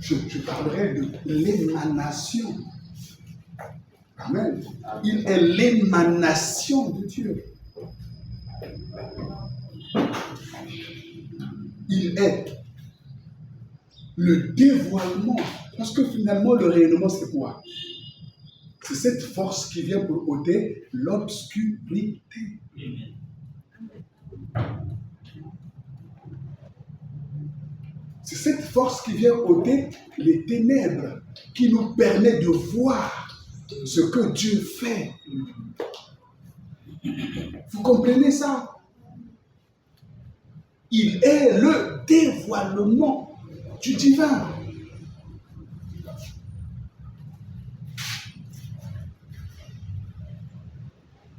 je parlerai de l'émanation. Amen. Il est l'émanation de Dieu. Il est le dévoilement. Parce que finalement, le rayonnement, c'est quoi? C'est cette force qui vient pour ôter l'obscurité. C'est cette force qui vient ôter les ténèbres, qui nous permet de voir ce que Dieu fait. Vous comprenez ça? Il est le dévoilement du divin.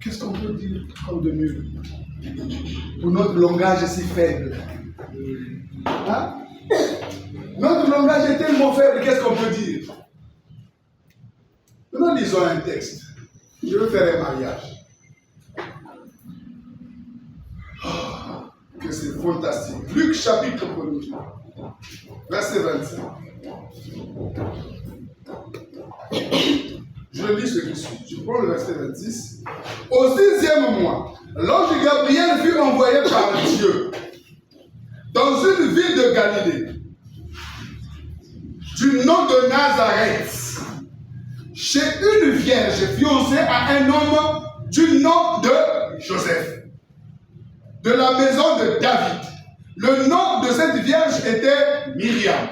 Qu'est-ce qu'on peut dire comme de mieux pour notre langage est si faible? Hein? Notre langage est tellement faible, qu'est-ce qu'on peut dire? Maintenant, lisons un texte. Je veux faire un mariage. Oh, que c'est fantastique. Luc chapitre 1er, verset 25. Je lis ce qui suit. Je prends le verset 26. Au 6e mois, l'ange Gabriel fut envoyé par Dieu dans une ville de Galilée, du nom de Nazareth, chez une vierge fiancée à un homme du nom de Joseph, de la maison de David. Le nom de cette vierge était Myriam.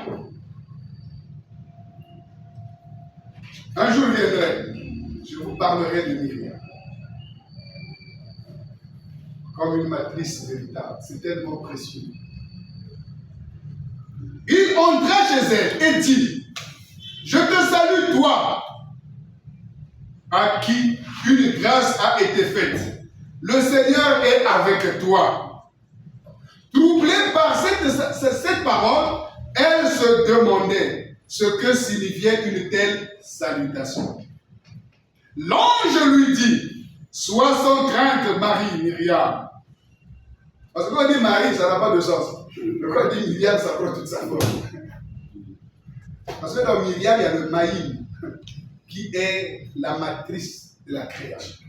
Un jour viendrai, je vous parlerai de Myriam. Comme une matrice véritable, c'est tellement précieux. Il entra chez elle et dit, je te salue toi, à qui une grâce a été faite. Le Seigneur est avec toi. Troublée par cette parole, elle se demandait ce que signifiait une telle salutation. L'ange lui dit, sois sans crainte, Marie, Myriam. Parce que quand on dit Marie, ça n'a pas de sens. Mais quand on dit Myriam, ça prend toute sa forme. Parce que dans Myriam, il y a le Maïm, qui est la matrice de la création.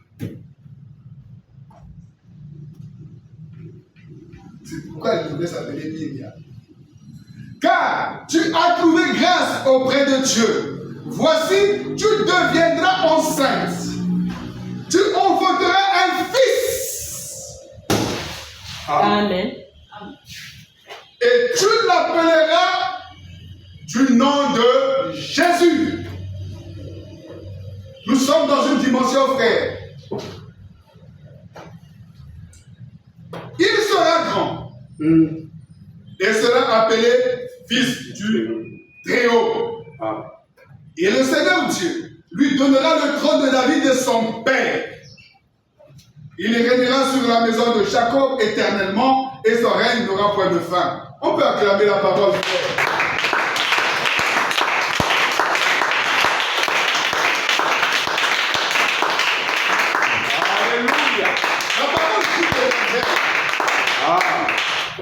C'est pourquoi elle devrait s'appeler Myriam. Car tu as trouvé grâce auprès de Dieu. Voici, tu deviendras enceinte. Tu enfanteras un fils. Amen. Et tu l'appelleras du nom de Jésus. Nous sommes dans une dimension, frère. Il sera grand et sera appelé fils du Très-Haut. Et le Seigneur Dieu lui donnera le trône de David de son père. Il régnera sur la maison de Jacob éternellement et son règne n'aura point de fin. On peut acclamer la parole, frère.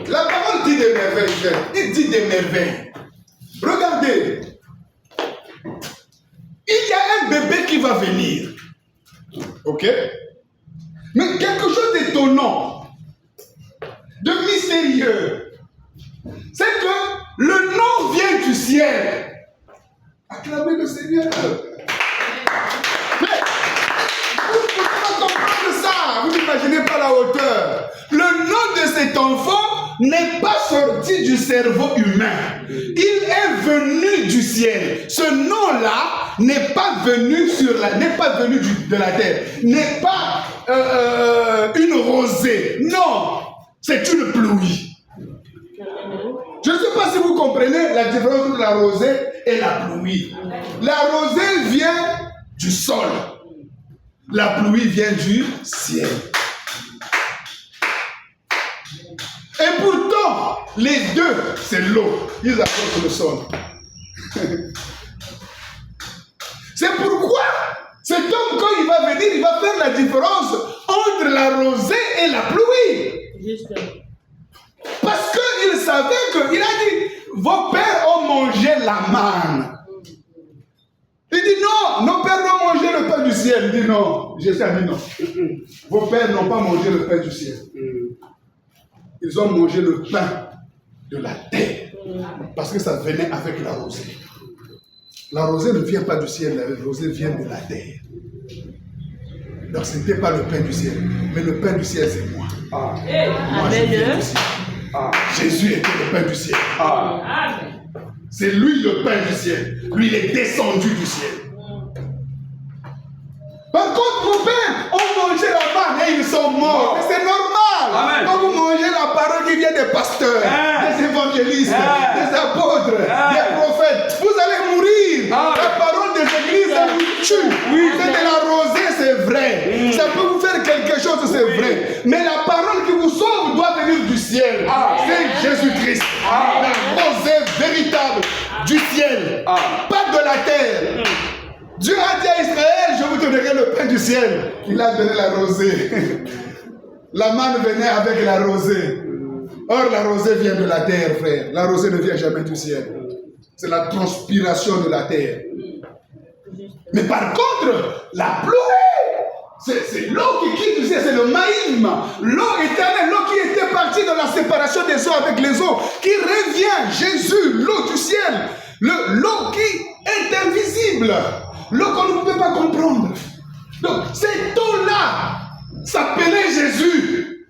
La parole dit des merveilles, frère. Il dit des merveilles. Regardez. Il y a un bébé qui va venir. Ok? Mais quelque chose d'étonnant, de mystérieux, c'est que le nom vient du ciel. Acclamez le Seigneur. Mais vous ne pouvez pas comprendre ça. Vous n'imaginez pas la hauteur. Le nom de cet enfant n'est pas sorti du cerveau humain. Il est venu du ciel. Ce nom-là n'est pas venu de la terre. N'est pas une rosée. Non, c'est une pluie. Je ne sais pas si vous comprenez la différence entre la rosée et la pluie. La rosée vient du sol. La pluie vient du ciel. Et pourtant, les deux, c'est l'eau. Ils apportent le sol. C'est pourquoi cet homme, quand il va venir, il va faire la différence entre la rosée et la pluie. Juste. Parce qu'il savait qu'il a dit, vos pères ont mangé la manne. Il dit non, nos pères n'ont mangé le pain du ciel. Il dit non, Jésus a dit non. Vos pères n'ont pas mangé le pain du ciel. Ils ont mangé le pain de la terre. Parce que ça venait avec la rosée. La rosée ne vient pas du ciel, la rosée vient de la terre. Donc ce n'était pas le pain du ciel. Mais le pain du ciel, c'est moi. Moi, je viens du ciel. Jésus était le pain du ciel. C'est lui le pain du ciel. Lui, il est descendu du ciel. Par contre, nos pères ont mangé la manne et ils sont morts. Mais c'est normal. Amen. Quand vous mangez la parole qui vient des pasteurs, des évangélistes, des apôtres, des prophètes, vous allez mourir. La parole des églises, ça vous tue. C'est de la rosée, c'est vrai. Ça peut vous faire quelque chose, c'est vrai. Mais la parole qui vous sauve doit venir du ciel. C'est Jésus-Christ. La rosée véritable du ciel. Pas de la terre. Dieu a dit à Israël, je vous donnerai le pain du ciel. Il a donné la rosée. La manne venait avec la rosée. Or, la rosée vient de la terre, frère. La rosée ne vient jamais du ciel. C'est la transpiration de la terre. Mais par contre, la pluie, c'est l'eau qui quitte du ciel, c'est le maïm. L'eau éternelle, l'eau qui était partie dans la séparation des eaux avec les eaux, qui revient, Jésus, l'eau du ciel. L'eau qui est invisible. L'eau qu'on ne pouvait pas comprendre. Donc, cette eau-là s'appelait Jésus.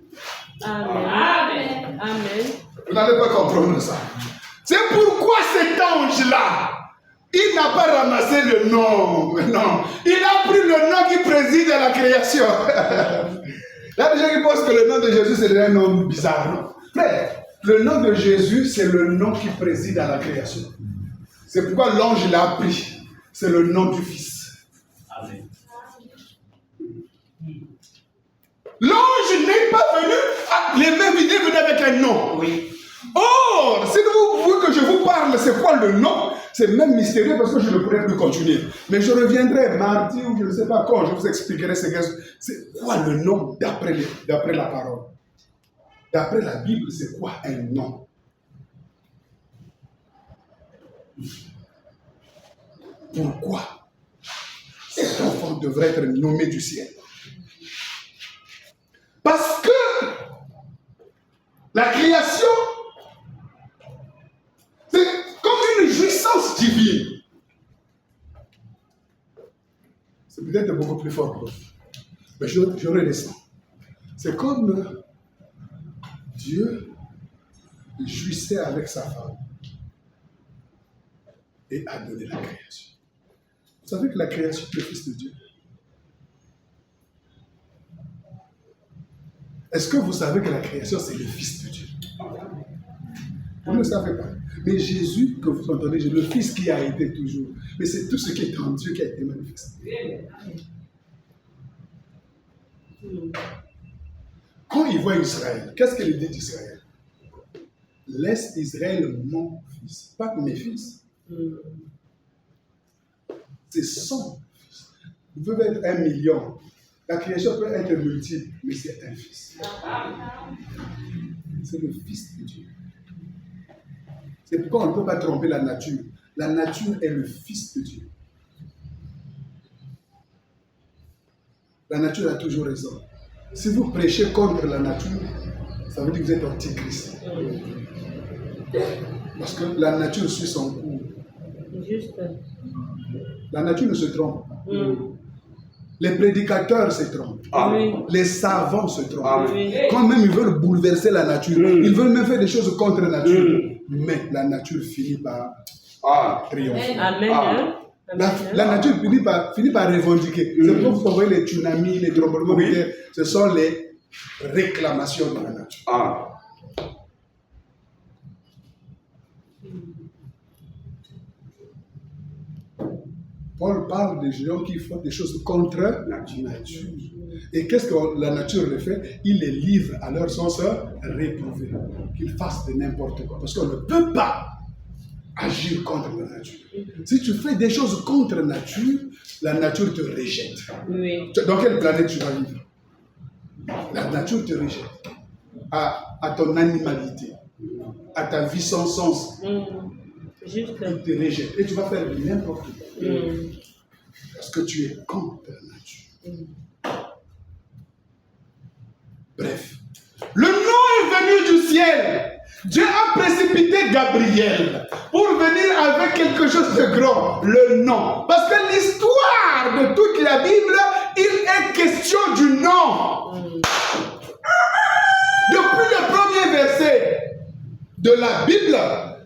Amen. Amen. Vous n'allez pas comprendre ça. C'est pourquoi cet ange-là, il n'a pas ramassé le nom. Non. Il a pris le nom qui préside à la création. Il y a des gens qui pensent que le nom de Jésus, c'est un nom bizarre. Non? Frère, le nom de Jésus, c'est le nom qui préside à la création. C'est pourquoi l'ange l'a pris. C'est le nom du Fils. Amen. L'ange n'est pas venu, les mêmes idées venaient avec un nom. Oui. Or, si vous voulez que je vous parle, c'est quoi le nom? C'est même mystérieux parce que je ne pourrais plus continuer. Mais je reviendrai mardi ou je ne sais pas quand, je vous expliquerai c'est quoi le nom d'après la parole. D'après la Bible, c'est quoi un nom? Pourquoi cet enfant devrait être nommé du ciel? Parce que la création, c'est comme une jouissance divine. C'est peut-être beaucoup plus fort, mais je redescends. C'est comme Dieu jouissait avec sa femme et a donné la création. Vous savez que la création est le Fils de Dieu. Est-ce que vous savez que la création, c'est le Fils de Dieu? Vous ne le savez pas. Mais Jésus, que vous entendez, c'est le Fils qui a été toujours. Mais c'est tout ce qui est en Dieu qui a été manifesté. Quand il voit Israël, qu'est-ce qu'il dit d'Israël? Laisse Israël mon fils, pas mes fils. C'est son fils. Vous pouvez être 1 million. La création peut être multiple, mais c'est un fils. C'est le Fils de Dieu. C'est pourquoi on ne peut pas tromper la nature. La nature est le Fils de Dieu. La nature a toujours raison. Si vous prêchez contre la nature, ça veut dire que vous êtes antichrist. Parce que la nature suit son cours. Juste. La nature ne se trompe pas. Les prédicateurs se trompent. Oui. Les savants se trompent. Oui. Quand même ils veulent bouleverser la nature, ils veulent même faire des choses contre la nature. Mais la nature finit par triompher. Amen. Amen. La nature finit par revendiquer. C'est pour vous voyez les tsunamis, les tremblements de terre, ce sont les réclamations de la nature. Paul parle des gens qui font des choses contre la nature. Et qu'est-ce que la nature le fait? Il les livre à leur sens réprouvé. Qu'ils fassent de n'importe quoi. Parce qu'on ne peut pas agir contre la nature. Si tu fais des choses contre la nature te rejette. Oui. Dans quelle planète tu vas vivre? La nature te rejette. À ton animalité, à ta vie sans sens. Juste. Elle te rejette. Et tu vas faire n'importe quoi. Parce que tu es contre la nature. Bref. Le nom est venu du ciel. Dieu a précipité Gabriel pour venir avec quelque chose de grand, le nom. Parce que l'histoire de toute la Bible, il est question du nom. Depuis le premier verset de la Bible,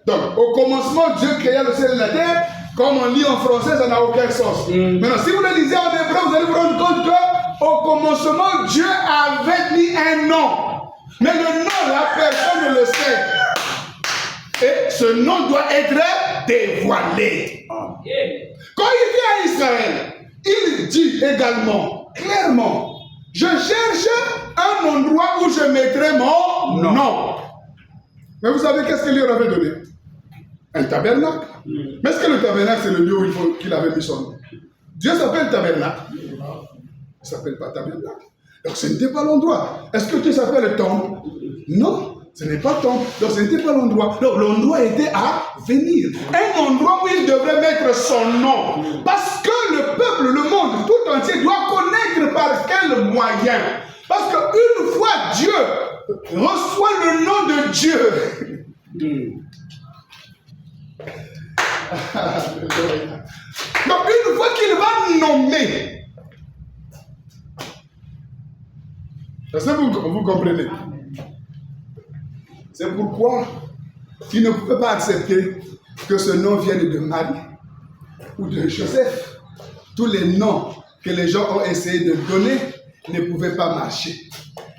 donc au commencement, Dieu créa le ciel et la terre. Comme on lit en français, ça n'a aucun sens. Maintenant, si vous le lisez en hébreu, vous allez vous rendre compte qu'au commencement, Dieu avait mis un nom. Mais le nom, la personne ne le sait. Et ce nom doit être dévoilé. Quand il vient à Israël, il dit également, clairement, je cherche un endroit où je mettrai mon nom. Mais vous savez qu'est-ce qu'il lui avait donné? Un tabernacle. Mais est-ce que le tabernacle, c'est le lieu où qu'il avait mis son nom? Dieu s'appelle tabernacle. Il ne s'appelle pas tabernacle. Donc ce n'était pas l'endroit. Est-ce que Dieu s'appelle temple? Non, ce n'est pas temple. Donc ce n'était pas l'endroit. Donc l'endroit était à venir. Un endroit où il devrait mettre son nom. Parce que le peuple, le monde tout entier doit connaître par quel moyen. Parce qu'une fois Dieu reçoit le nom de Dieu. Donc une fois qu'il va nommer, est-ce que vous comprenez? C'est pourquoi il ne pouvait pas accepter que ce nom vienne de Marie ou de Joseph. Tous les noms que les gens ont essayé de donner ne pouvaient pas marcher.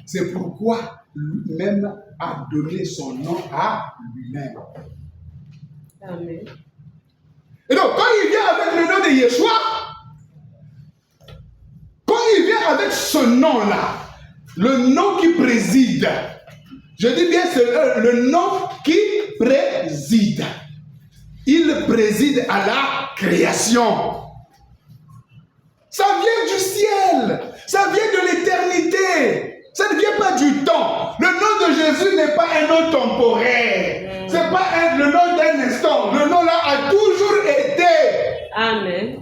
C'est pourquoi lui-même a donné son nom à lui-même. Amen. Et donc, quand il vient avec le nom de Yeshua, quand il vient avec ce nom-là, le nom qui préside, je dis bien c'est le nom qui préside. Il préside à la création. Ça vient du ciel, ça vient de l'éternité, ça ne vient pas du temps. Le nom de Jésus n'est pas un nom temporaire, ce n'est pas le nom d'un instant. Le nom là a toujours été. Amen.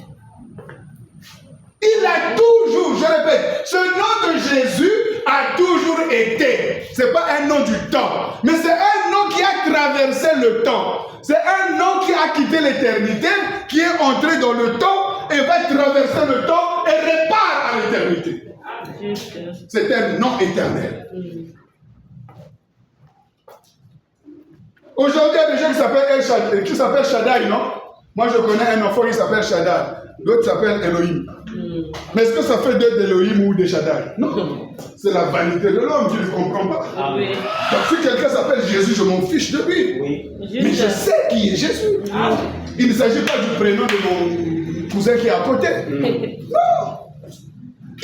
Il a toujours, je répète, ce nom de Jésus a toujours été. Ce n'est pas un nom du temps, mais c'est un nom qui a traversé le temps. C'est un nom qui a quitté l'éternité, qui est entré dans le temps et va traverser le temps et repart à l'éternité. C'est un nom éternel. Aujourd'hui, il y a des gens qui s'appellent Shaddai, non? Moi, je connais un enfant qui s'appelle Shaddai. L'autre s'appelle Elohim. Mais est-ce que ça fait deux d'Elohim ou de Shaddai? Non. C'est la vanité de l'homme, je ne comprends pas. Ah oui. Donc si quelqu'un s'appelle Jésus, je m'en fiche de lui. Oui. Mais je sais qui est Jésus. Ah. Il ne s'agit pas du prénom de mon cousin qui est à côté. Non.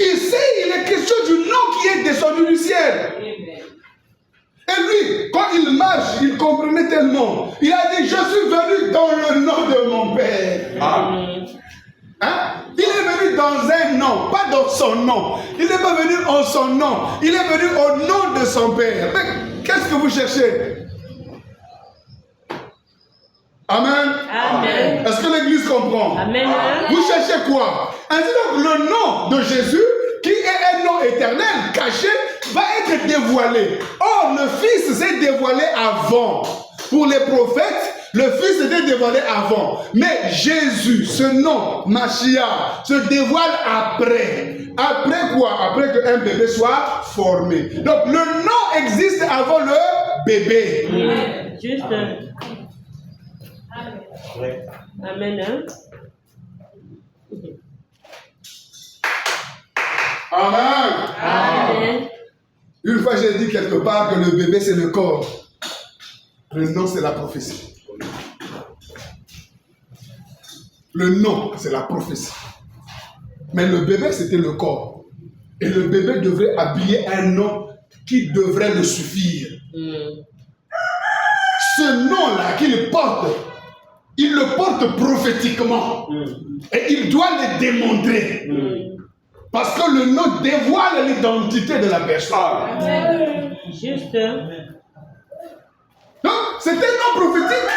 Il sait, il est question du nom qui est descendu du ciel. Et lui, quand il marche, il comprenait tellement. Il a dit, je suis venu dans le nom de mon Père. Ah. Hein? Il est venu dans un nom, pas dans son nom. Il n'est pas venu en son nom. Il est venu au nom de son Père. Mais qu'est-ce que vous cherchez? Amen. Amen. Est-ce que l'Église comprend? Amen. Vous cherchez quoi? Ainsi donc, le nom de Jésus, qui est un nom éternel, caché, va être dévoilé. Or, le Fils s'est dévoilé avant. Pour les prophètes, le Fils était dévoilé avant. Mais Jésus, ce nom, Mashiach, se dévoile après. Après quoi? Après qu'un bébé soit formé. Donc le nom existe avant le bébé. Oui, juste. Amen. Hein? Amen. Amen. Une fois j'ai dit quelque part que le bébé c'est le corps. Le nom c'est la prophétie. Le nom c'est la prophétie. Mais le bébé c'était le corps. Et le bébé devrait habiller un nom qui devrait le suffire. Ce nom-là qu'il porte, il le porte prophétiquement. Et il doit le démontrer. Parce que le nom dévoile l'identité de la personne. Juste. Donc, c'est un nom prophétique.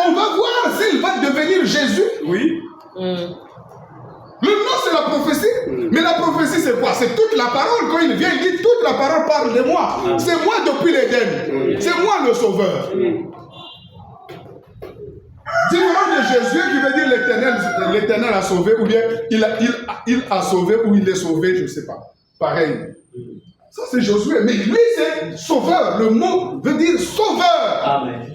On va voir s'il va devenir Jésus. Oui. Le nom, c'est la prophétie. Mais la prophétie, c'est quoi? C'est toute la parole. Quand il vient, il dit toute la parole parle de moi. C'est moi depuis l'Éden. C'est moi le sauveur. Différent de Jésus qui veut dire l'Éternel a sauvé, ou bien il a sauvé, ou il est sauvé, je ne sais pas. Pareil. Ça, c'est Josué. Mais lui, c'est sauveur. Le mot veut dire sauveur. Amen.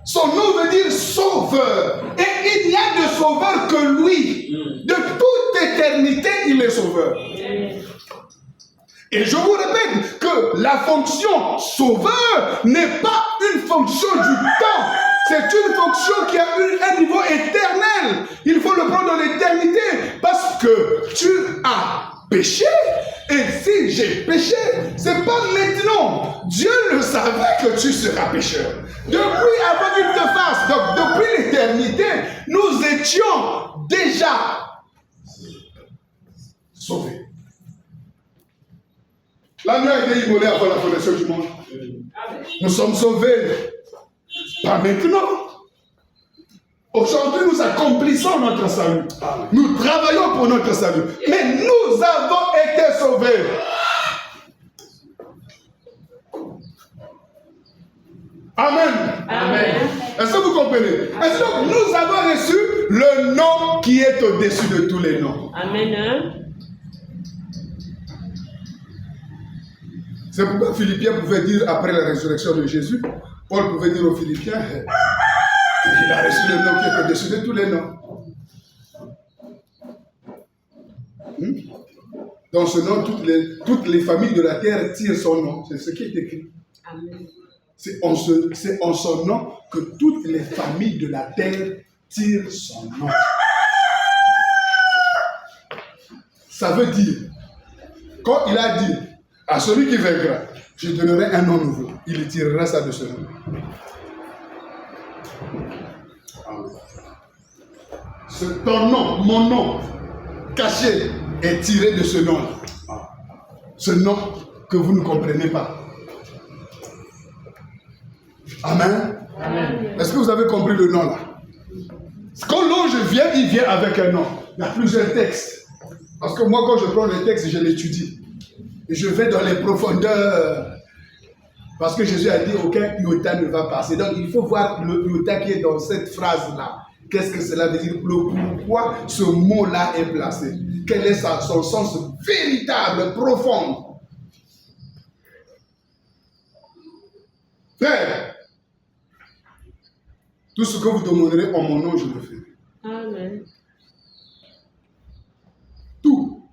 Son nom veut dire sauveur. Et il n'y a de sauveur que lui. De toute éternité, il est sauveur. Et je vous répète que la fonction sauveur n'est pas une fonction du temps. C'est une fonction qui a un niveau éternel. Il faut le prendre dans l'éternité. Parce que tu as péché. Et si j'ai péché, c'est pas maintenant. Dieu le savait que tu seras pécheur. Depuis avant qu'il te fasse, donc depuis l'éternité, nous étions déjà sauvés. L'agneau a été immolé avant la fondation du monde. Nous sommes sauvés. Pas maintenant. Aujourd'hui, nous accomplissons notre salut. Nous travaillons pour notre salut. Mais nous avons été sauvés. Amen. Amen. Est-ce que vous comprenez? Est-ce que nous avons reçu le nom qui est au-dessus de tous les noms? Amen. C'est pourquoi Philippiens pouvait dire après la résurrection de Jésus, Paul pouvait dire aux Philippiens, il a reçu le nom qui est au-dessus de tous les noms. Dans ce nom, toutes les familles de la terre tirent son nom. C'est ce qui est écrit. Amen. C'est en son nom que toutes les familles de la terre tirent son nom. Ça veut dire, quand il a dit à celui qui vaincra, je donnerai un nom nouveau, il tirera ça de ce nom. Ton nom, mon nom, caché, est tiré de ce nom-là. Ce nom que vous ne comprenez pas. Amen. Amen. Est-ce que vous avez compris le nom là? Quand l'ange vient, il vient avec un nom. Il y a plusieurs textes. Parce que moi, quand je prends les textes, je l'étudie. Et je vais dans les profondeurs. Parce que Jésus a dit aucun iota ne va passer. Donc il faut voir le iota qui est dans cette phrase-là. Qu'est-ce que cela veut dire? Pourquoi ce mot-là est placé? Quel est son sens véritable, profond? Frère, tout ce que vous demanderez en mon nom, je le ferai. Amen. Tout.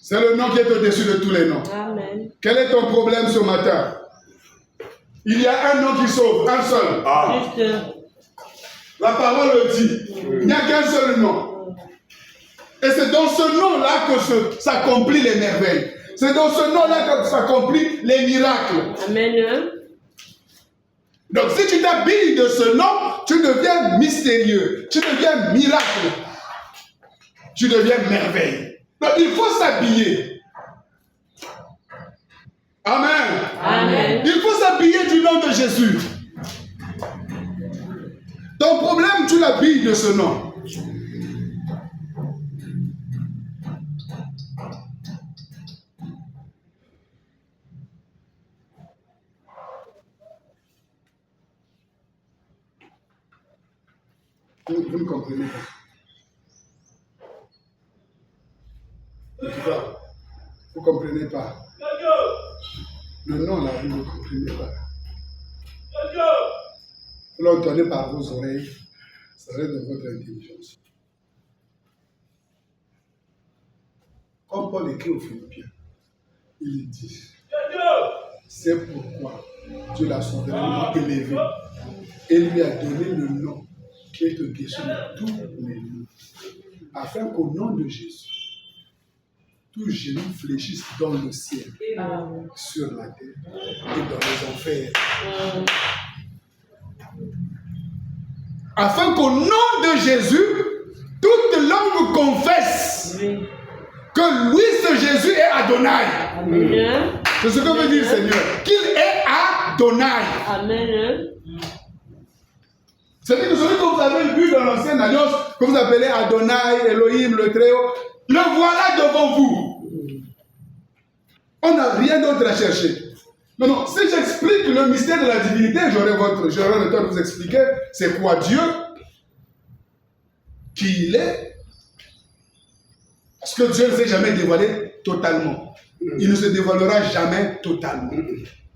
C'est le nom qui est au-dessus de tous les noms. Amen. Quel est ton problème ce matin? Il y a un nom qui sauve, un seul. Juste. La parole le dit. Il n'y a qu'un seul nom. Et c'est dans ce nom-là que s'accomplissent les merveilles. C'est dans ce nom-là que s'accomplissent les miracles. Amen. Donc si tu t'habilles de ce nom, tu deviens mystérieux. Tu deviens miracle. Tu deviens merveille. Donc il faut s'habiller. Amen. Amen. Il faut s'habiller du nom de Jésus. Ton problème, tu l'habilles de ce nom. vous ne comprenez pas. En tout cas, vous ne comprenez pas. Le nom là, vous ne comprenez pas. Vous l'entendez par vos oreilles, ça reste de votre intelligence. Comme Paul écrit aux Philippiens, il dit, c'est pourquoi Dieu l'a souverainement élevé et lui a donné le nom qui est au-dessus de tous les noms, afin qu'au nom de Jésus, tout genou fléchisse dans le ciel, sur la terre et dans les enfers. Afin qu'au nom de Jésus, toute langue confesse que lui, ce Jésus, est Adonai. Amen. C'est ce que veut dire le Seigneur. Qu'il est Adonai. Amen. C'est-à-dire que celui que vous avez vu dans l'ancienne alliance, que vous appelez Adonai, Elohim, le Très-Haut, le voilà devant vous. On n'a rien d'autre à chercher. Non, si j'explique le mystère de la divinité, j'aurai le temps de vous expliquer c'est quoi Dieu, qui il est. Parce que Dieu ne s'est jamais dévoilé totalement. Il ne se dévoilera jamais totalement.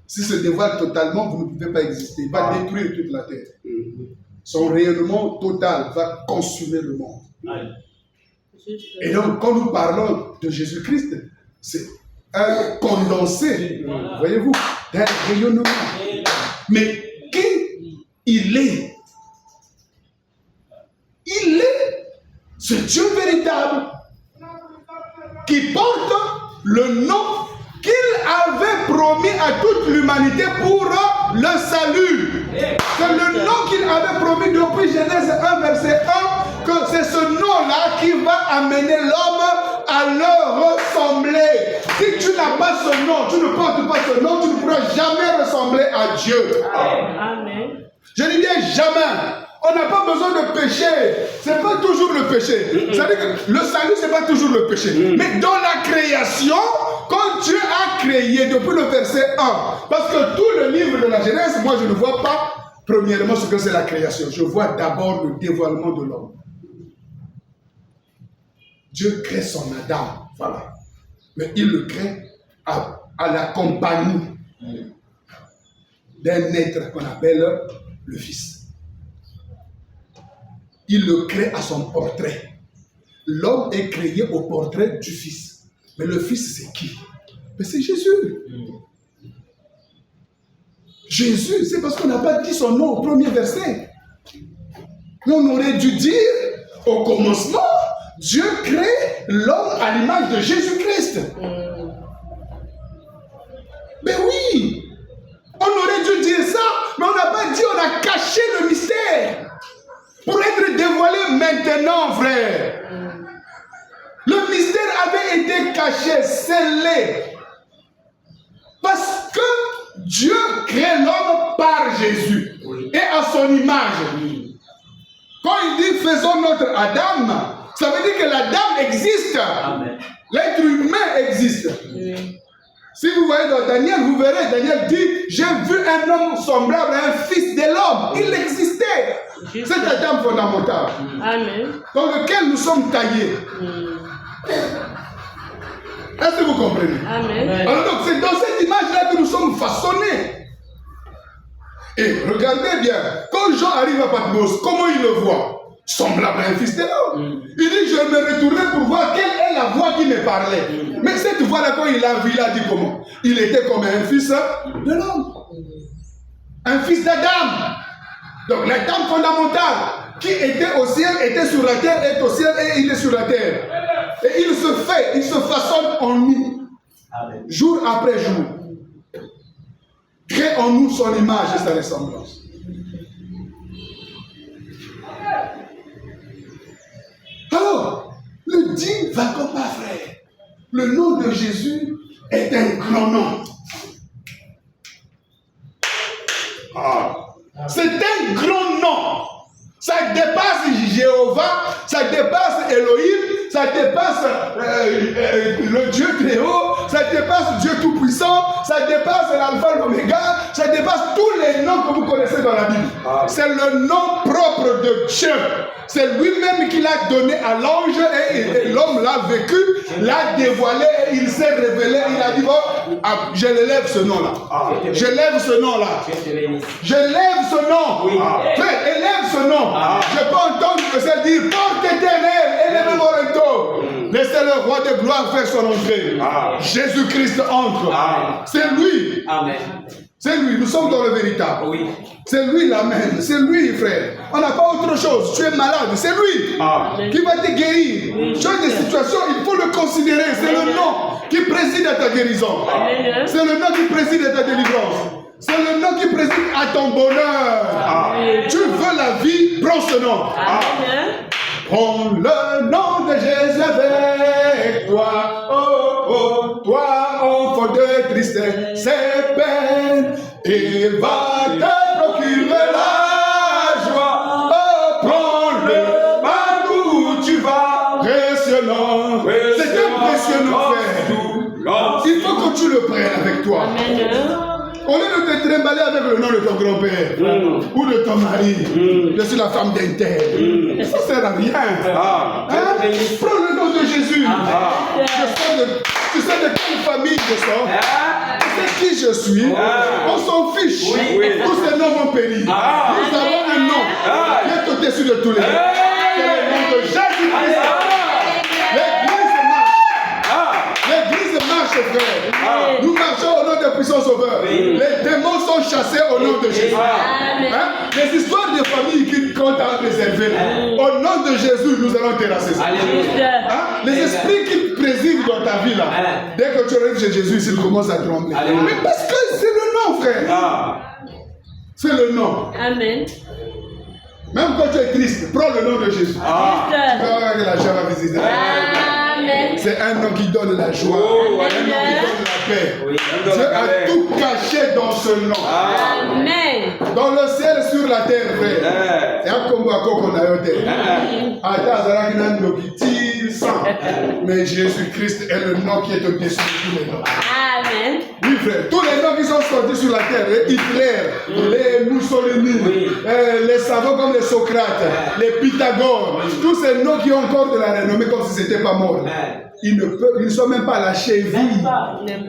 S'il se dévoile totalement, vous ne pouvez pas exister. Il va détruire toute la terre. Son rayonnement total va consumer le monde. Et donc, quand nous parlons de Jésus-Christ, c'est un condensé, voyez-vous, d'un rayonnement. Mais qui il est? Il est ce Dieu véritable qui porte le nom qu'il avait promis à toute l'humanité pour le salut. C'est le nom qu'il avait promis depuis Genèse 1, verset 1, que c'est ce nom-là qui va amener l'homme à le ressembler. Si tu n'as pas ce nom, tu ne portes pas ce nom, tu ne pourras jamais ressembler à Dieu. Amen. Je dis bien jamais. On n'a pas besoin de pécher. Ce n'est pas toujours le péché. C'est-à-dire que le salut, ce n'est pas toujours le péché. Mais dans la création, quand Dieu a créé depuis le verset 1, parce que tout le livre de la Genèse, moi je ne vois pas premièrement ce que c'est la création. Je vois d'abord le dévoilement de l'homme. Dieu crée son Adam, voilà. Mais il le crée à la compagnie d'un être qu'on appelle le Fils. Il le crée à son portrait. L'homme est créé au portrait du Fils. Mais le Fils, c'est qui? Mais c'est Jésus. Jésus, c'est parce qu'on n'a pas dit son nom au premier verset. Mais on aurait dû dire, au commencement, Dieu crée l'homme à l'image de Jésus-Christ. Mais oui, on aurait dû dire ça, mais on n'a pas dit, on a caché le mystère. Pour être dévoilé maintenant, frère. Le mystère avait été caché, scellé. Parce que Dieu crée l'homme par Jésus. Et à son image. Quand il dit faisons notre Adam, ça veut dire que l'Adam existe. L'être humain existe. Si vous voyez dans Daniel, vous verrez, Daniel dit, j'ai vu un homme semblable à un fils de l'homme. Il existait. C'est Adam fondamental. Amen. Dans lequel nous sommes taillés. Est-ce que vous comprenez? Amen. Alors donc, c'est dans cette image-là que nous sommes façonnés. Et regardez bien, quand Jean arrive à Patmos, comment il le voit? Semblable à un fils de l'homme. Il dit, je me retournais pour voir quelle est la voix qui me parlait. Mais cette voix-là, quand il a vu, il a dit comment? Il était comme un fils de l'homme. Un fils d'Adam. Donc l'Adam fondamental, qui était au ciel, était sur la terre, est au ciel et il est sur la terre. Et il se façonne en nous. Amen. Jour après jour. Crée en nous son image et sa ressemblance. Alors, le dit va comme pas, frère. Le nom de Jésus est un grand nom. C'est un grand nom. Ça dépasse Jéhovah, ça dépasse Elohim, ça dépasse dépasse le Dieu très haut, ça dépasse Dieu tout-puissant, ça dépasse l'alpha et l'oméga, ça dépasse tous les noms que vous connaissez dans la Bible. C'est le nom propre de Dieu. C'est lui-même qui l'a donné à l'ange et l'homme l'a vécu, l'a dévoilé et il s'est révélé. Il a dit, bon, je lève ce nom-là. Je lève ce nom-là. Je lève ce nom. Frère, élève ce nom. Je peux entendre que ça dire, porte éternelle, élève Morinto. Laissez le roi de gloire faire son entrée. Jésus-Christ entre. C'est lui. Amen. C'est lui, nous sommes dans le véritable. Oui. C'est lui l'amen, c'est lui frère. On n'a pas autre chose. Tu es malade, c'est lui qui va te guérir. Tu as des situations, il faut le considérer. C'est le nom qui préside à ta guérison. C'est le nom qui préside à ta délivrance. C'est le nom qui préside à ton bonheur. Tu veux la vie, prends ce nom. Prends le nom de Jésus avec toi. Oh, oh, toi, enfant de tristesse et peine, il va te procurer la joie. Oh, prends-le partout où tu vas. Précieux nom. C'est un précieux nom, frère. Il faut que tu le prennes avec toi. Au lieu de te trimballer avec le nom de ton grand-père ou de ton mari, je suis la femme d'un tel. Ça ne sert à rien. Prends le nom de Jésus. Tu sais de quelle famille je sors. Tu sais qui je suis. On s'en fiche. Tous ces noms vont périr. Nous avons un nom qui est au-dessus de tous les noms. C'est le nom de Jésus-Christ. L'église marche, frère. Nous marchons au nom de puissant sauveur. Les démons sont chassés au nom de Jésus. Les histoires de famille qu'on t'a réservées, au nom de Jésus, nous allons terrasser ça. Les esprits qui président dans ta vie, là, dès que tu arrives chez Jésus, ils commencent à trembler. Mais parce que c'est le nom, frère. C'est le nom. Amen. Même quand tu es triste, prends le nom de Jésus. Tu vas voir que la joie va visiter. C'est un nom qui donne la joie, un nom qui donne la paix. Dieu a tout caché dans ce nom. Amen. Dans le ciel, sur la terre, frère. Et un combo à quoi qu'on a eu terre. Mais Jésus-Christ est le nom qui est au-dessus de tous les noms. Amen. Oui, frère. Tous les noms qui sont sortis sur la terre, les Hitler, les Mussolini, les savants comme les Socrates, les Pythagore, tous ces noms qui ont encore de la renommée comme si ce n'était pas mort. Ils ne sont même pas à la cheville.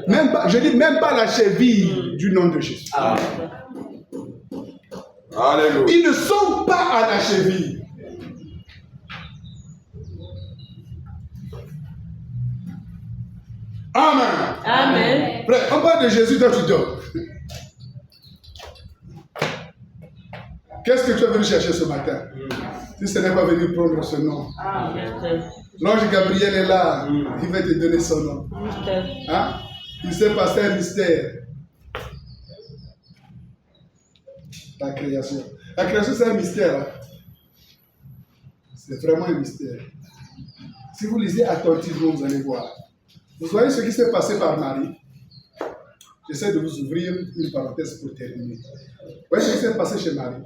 Même pas, je dis même pas à la cheville du nom de Jésus. Alléluia. Ils ne sont pas à la cheville. Amen. Amen. Frère, on parle de Jésus, toi tu dors. Qu'est-ce que tu es venu chercher ce matin? Si ce n'est pas venu prendre ce nom. L'ange Gabriel est là. Il va te donner son nom. Hein? Il s'est passé un mystère. La création. La création, c'est un mystère. Hein? C'est vraiment un mystère. Si vous lisez attentivement, vous allez voir. Vous voyez ce qui s'est passé par Marie. J'essaie de vous ouvrir une parenthèse pour terminer. Vous voyez ce qui s'est passé chez Marie,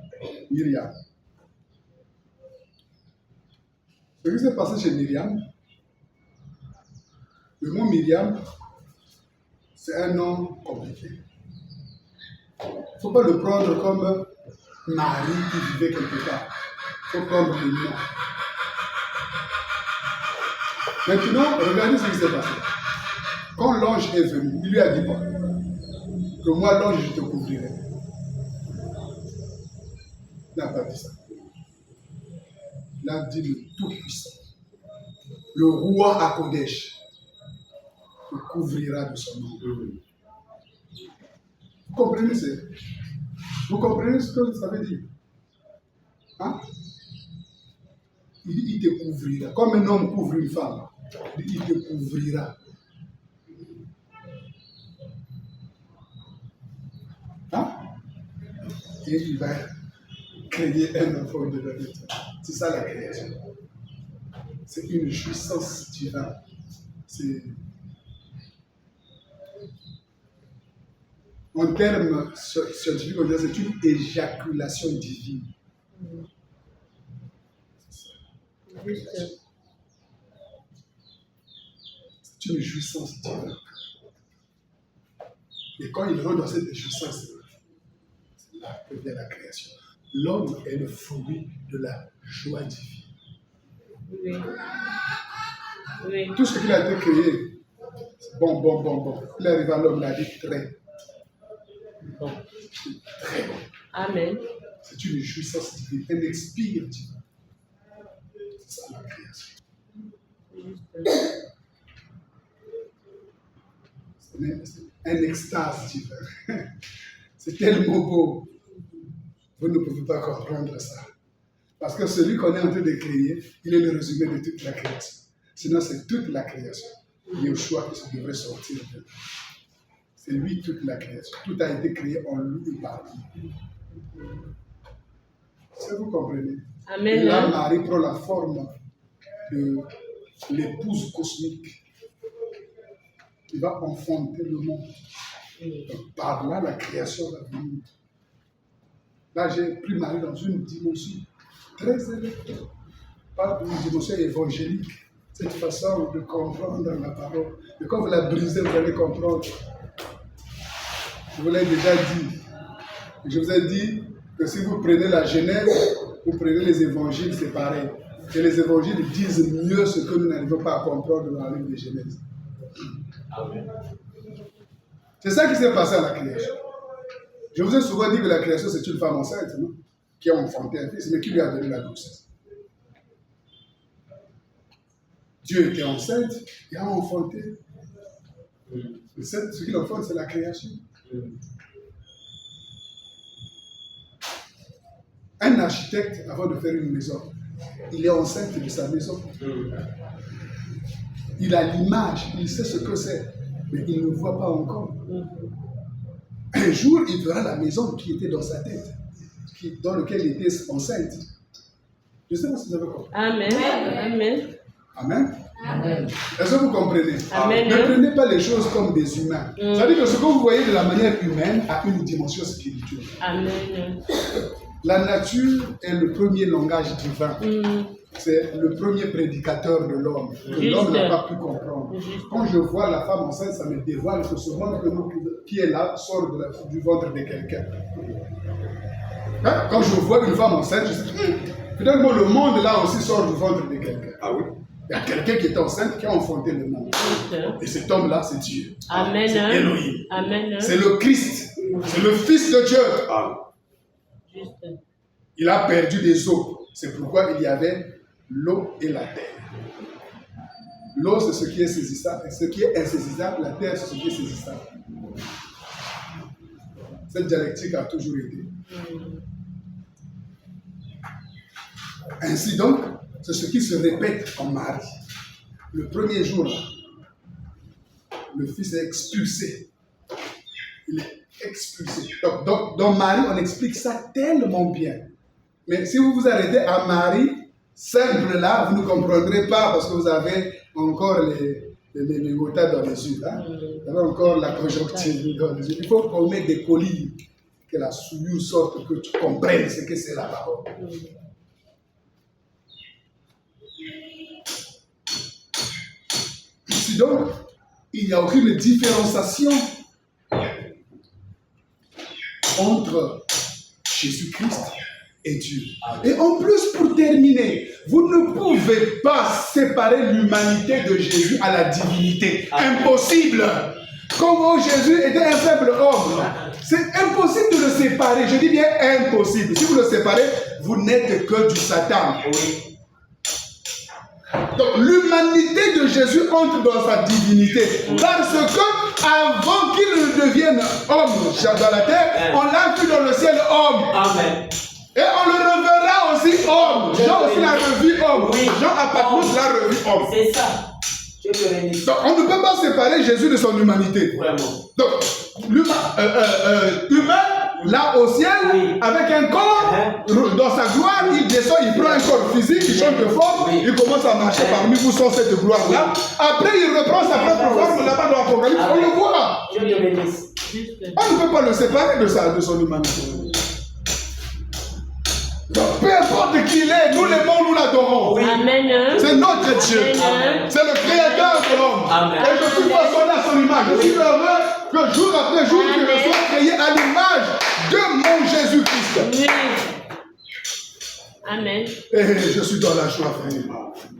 Myriam. Ce qui s'est passé chez Myriam, le mot Myriam, c'est un nom compliqué. Il ne faut pas le prendre comme Marie qui vivait quelque part. Il faut prendre le nom. Maintenant, regardez ce qui s'est passé. Quand l'ange est venu, il lui a dit quoi? Que moi, l'ange, je te couvrirai. Il n'a pas dit ça. Il a dit le Tout-Puissant. Le roi à Kodesh te couvrira de son nom. Vous comprenez ce que ça veut dire? Hein? Il dit, il te couvrira. Comme un homme couvre une femme, il dit, il te couvrira. Hein? Et il va créer un enfant de la vie. C'est ça la création. C'est une jouissance divine. C'est... En termes scientifiques, on dirait que c'est une éjaculation divine. C'est une jouissance divine. Et quand il rentre dans cette jouissance, c'est là que vient la création. L'homme est le fruit de la joie divine. Oui. Oui. Tout ce qu'il a été créé, c'est bon. Il arrive à l'homme, il a dit très bon. Très bon. Amen. C'est une jouissance divine, un expire divin. C'est ça la création. C'est un extase divin. C'est tellement beau. Vous ne pouvez pas comprendre ça. Parce que celui qu'on est en train de créer, il est le résumé de toute la création. Sinon, c'est toute la création. Yeshua qui devrait sortir de là. C'est lui toute la création. Tout a été créé en lui et par lui. Est-ce que vous comprenez? Amen. Et là, Marie prend la forme de l'épouse cosmique qui va enfanter le monde. Donc, par là, la création va venir. Là, j'ai pris Marie dans une dimension très élevée. Pas une dimension évangélique. Cette façon de comprendre la parole. Et quand vous la brisez, vous allez comprendre. Je vous l'ai déjà dit. Je vous ai dit que si vous prenez la Genèse, vous prenez les évangiles, c'est pareil. Et les évangiles disent mieux ce que nous n'arrivons pas à comprendre dans la livre de Genèse. Amen. C'est ça qui s'est passé à la création. Je vous ai souvent dit que la création, c'est une femme enceinte, non? Qui a enfanté un fils, mais qui lui a donné la grossesse. Dieu était enceinte et a enfanté. Ce qu'il enfante, c'est la création. Un architecte, avant de faire une maison, il est enceinte de sa maison. Il a l'image, il sait ce que c'est, mais il ne voit pas encore. Un jour, il verra la maison qui était dans sa tête, dans laquelle il était enceinte. Je ne sais pas si vous avez compris. Amen. Amen. Amen. Amen. Est-ce que vous comprenez? Amen. Ne prenez pas les choses comme des humains. C'est-à-dire que ce que vous voyez de la manière humaine a une dimension spirituelle. Amen. La nature est le premier langage divin. C'est le premier prédicateur de l'homme. Que l'homme n'a pas pu comprendre. Quand je vois la femme enceinte, ça me dévoile que ce monde qui est là sort du ventre de quelqu'un. Hein? Quand je vois une femme enceinte, je dis, finalement le monde là aussi sort du ventre de quelqu'un. Ah oui? Il y a quelqu'un qui est enceinte qui a enfanté le monde. Et cet homme-là, c'est Dieu. Amen. C'est Elohim. Amen. C'est le Christ. C'est le Fils de Dieu. Juste. Il a perdu des eaux. C'est pourquoi il y avait l'eau et la terre. L'eau, c'est ce qui est saisissable. Ce qui est insaisissable, la terre, c'est ce qui est saisissable. Cette dialectique a toujours été. Ainsi donc, c'est ce qui se répète en Marie. Le premier jour, là, le Fils est expulsé. Il est expulsé. Donc, dans Marie, on explique ça tellement bien. Mais si vous vous arrêtez à Marie, simple là, vous ne comprendrez pas parce que vous avez encore les gotas dans les yeux. Hein? Vous avez encore la conjonctive dans les yeux. Il faut qu'on mette des colis, que la souillure sorte, que tu comprennes ce que c'est la parole. Ici donc, il n'y a aucune différenciation entre Jésus-Christ et Dieu. Et en plus, pour terminer, vous ne pouvez pas séparer l'humanité de Jésus à la divinité. Impossible. Comme Jésus était un faible homme, c'est impossible de le séparer. Je dis bien impossible. Si vous le séparez, vous n'êtes que du Satan. Donc l'humanité de Jésus entre dans sa divinité. Parce que avant qu'il ne devienne homme dans la terre, on l'a vu dans le ciel homme. Amen. Et on le reverra aussi homme. Jean aussi l'a revu homme. Oui. Jean à Patmos l'a revu homme. C'est ça. Je te remercie. Donc on ne peut pas séparer Jésus de son humanité. Vraiment. Donc humain, là au ciel, Oui. avec un corps, dans sa gloire, il descend, il prend un corps physique, il change de forme, Oui. il commence à marcher parmi vous sans cette gloire-là. Après, il reprend sa propre forme là-bas dans l'Apocalypse. On le voit. Je te remercie. On ne peut pas le séparer de son humanité. Donc, peu importe qui il est, nous l'aimons, nous l'adorons. Oui. Amen. C'est notre Dieu. Amen. C'est le créateur de l'homme. Amen. Et je suis façonné à son image. Je suis heureux que jour après jour, je me sois créé à l'image de mon Jésus-Christ. Oui. Amen. Et je suis dans la joie, frère.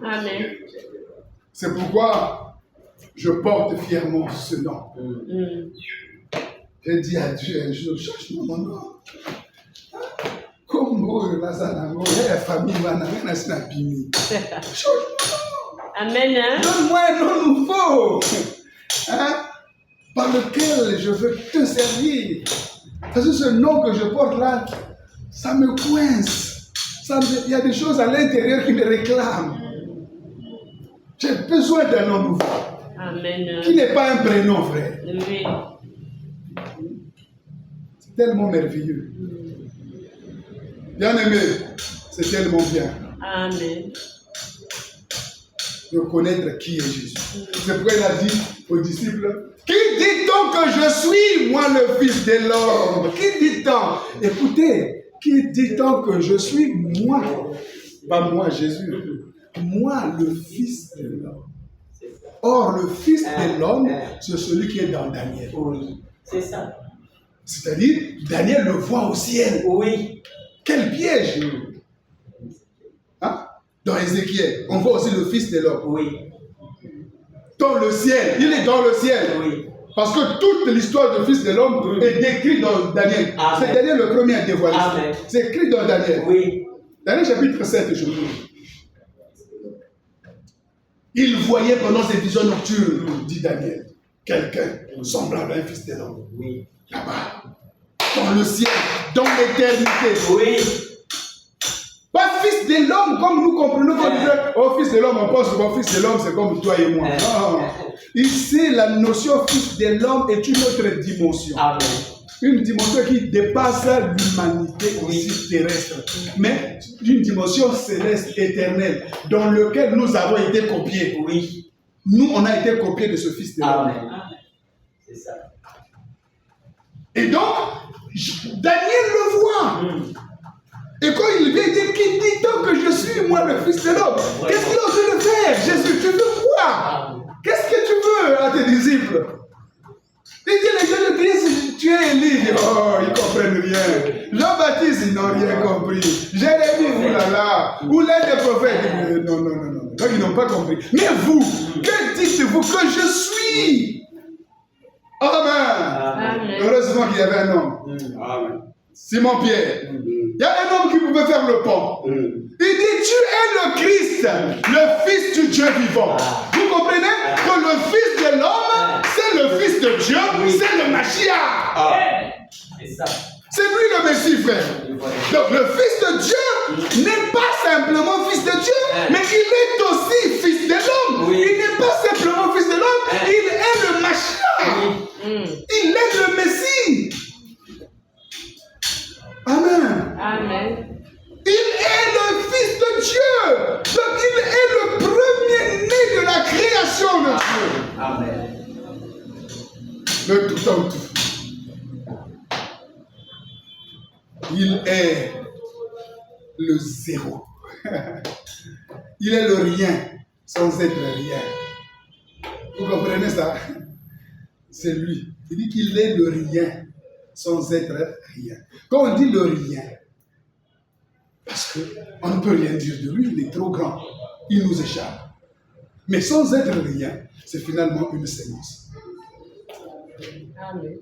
Amen. C'est pourquoi je porte fièrement ce nom. J'ai dit à Dieu un jour, change-moi mon nom. Comme la famille va Amen. Hein? donne-moi un nom nouveau, hein, par lequel je veux te servir. Parce que ce nom que je porte là, ça me coince. Il y a des choses à l'intérieur qui me réclament. J'ai besoin d'un nom nouveau. Amen. Qui n'est pas un prénom, frère. Oui. C'est tellement merveilleux. Bien aimé, c'est tellement bien Amen. de connaître qui est Jésus. C'est pourquoi il a dit aux disciples, qui dit-on que je suis, moi le Fils de l'homme? Qui dit-on? Écoutez, qui dit-on que je suis, moi? Pas moi, Jésus. Moi, le Fils de l'homme. Or, le Fils de l'homme, c'est celui qui est dans Daniel. Oui, c'est ça. C'est-à-dire, Daniel le voit au ciel. Oui. Quel piège! Hein? Dans Ézéchiel, on voit aussi le Fils de l'homme. Oui. Dans le ciel, il est dans le ciel. Oui. Parce que toute l'histoire du Fils de l'homme est décrite dans Daniel. Amen. C'est Daniel le premier à dévoiler. Amen. C'est écrit dans Daniel. Oui. Daniel chapitre 7 aujourd'hui. Il voyait pendant ses visions nocturnes, dit Daniel, quelqu'un semblable à un Fils de l'homme. Oui. Là-bas, dans le ciel, dans l'éternité. Oui. Pas Fils de l'homme comme nous comprenons quand on dit oh Fils de l'homme, on pense que mon Fils de l'homme c'est comme toi et moi. Non. Ici, la notion Fils de l'homme est une autre dimension. Amen. Une dimension qui dépasse l'humanité aussi terrestre, mais une dimension céleste, éternelle, dans laquelle nous avons été copiés. Oui. Nous, on a été copiés de ce Fils de l'homme. Amen. C'est ça. Et donc, Daniel le voit. Et quand il vient, il dit, qui dit-on que je suis, moi, le Fils de l'homme? Qu'est-ce qu'il a envie de faire? Jésus, tu veux quoi? Qu'est-ce que tu veux à tes disciples? Il dit, les gens de Christ, tu es Élie. Oh, ils ne comprennent rien. Jean-Baptiste, ils n'ont rien compris. Jérémie, oulala. Ou l'un des prophètes. Non. Donc, ils n'ont pas compris. Mais vous, que dites-vous que je suis? Amen. Amen. Heureusement qu'il y avait un homme. Amen. Simon-Pierre. Il y a un homme qui pouvait faire le pont. Il dit, tu es le Christ, le Fils du Dieu vivant. Vous comprenez que le Fils de l'homme, c'est le Fils de Dieu, c'est le Mashiach. C'est ça. C'est lui le Messie, frère. Donc le Fils de Dieu n'est pas simplement Fils de Dieu, mais il est aussi Fils de l'homme. Il n'est pas simplement Fils de l'homme, il est le Mashiach. Il est le Messie. Amen. Amen. Il est le Fils de Dieu. Donc il est le premier-né de la création de Dieu. Amen. Le tout en tout. Il est le zéro. Il est le rien sans être rien. Vous comprenez ça? C'est lui. Il dit qu'il est le rien sans être rien. Quand on dit le rien, parce qu'on ne peut rien dire de lui, il est trop grand. Il nous échappe. Mais sans être rien, c'est finalement une sémence. Amen.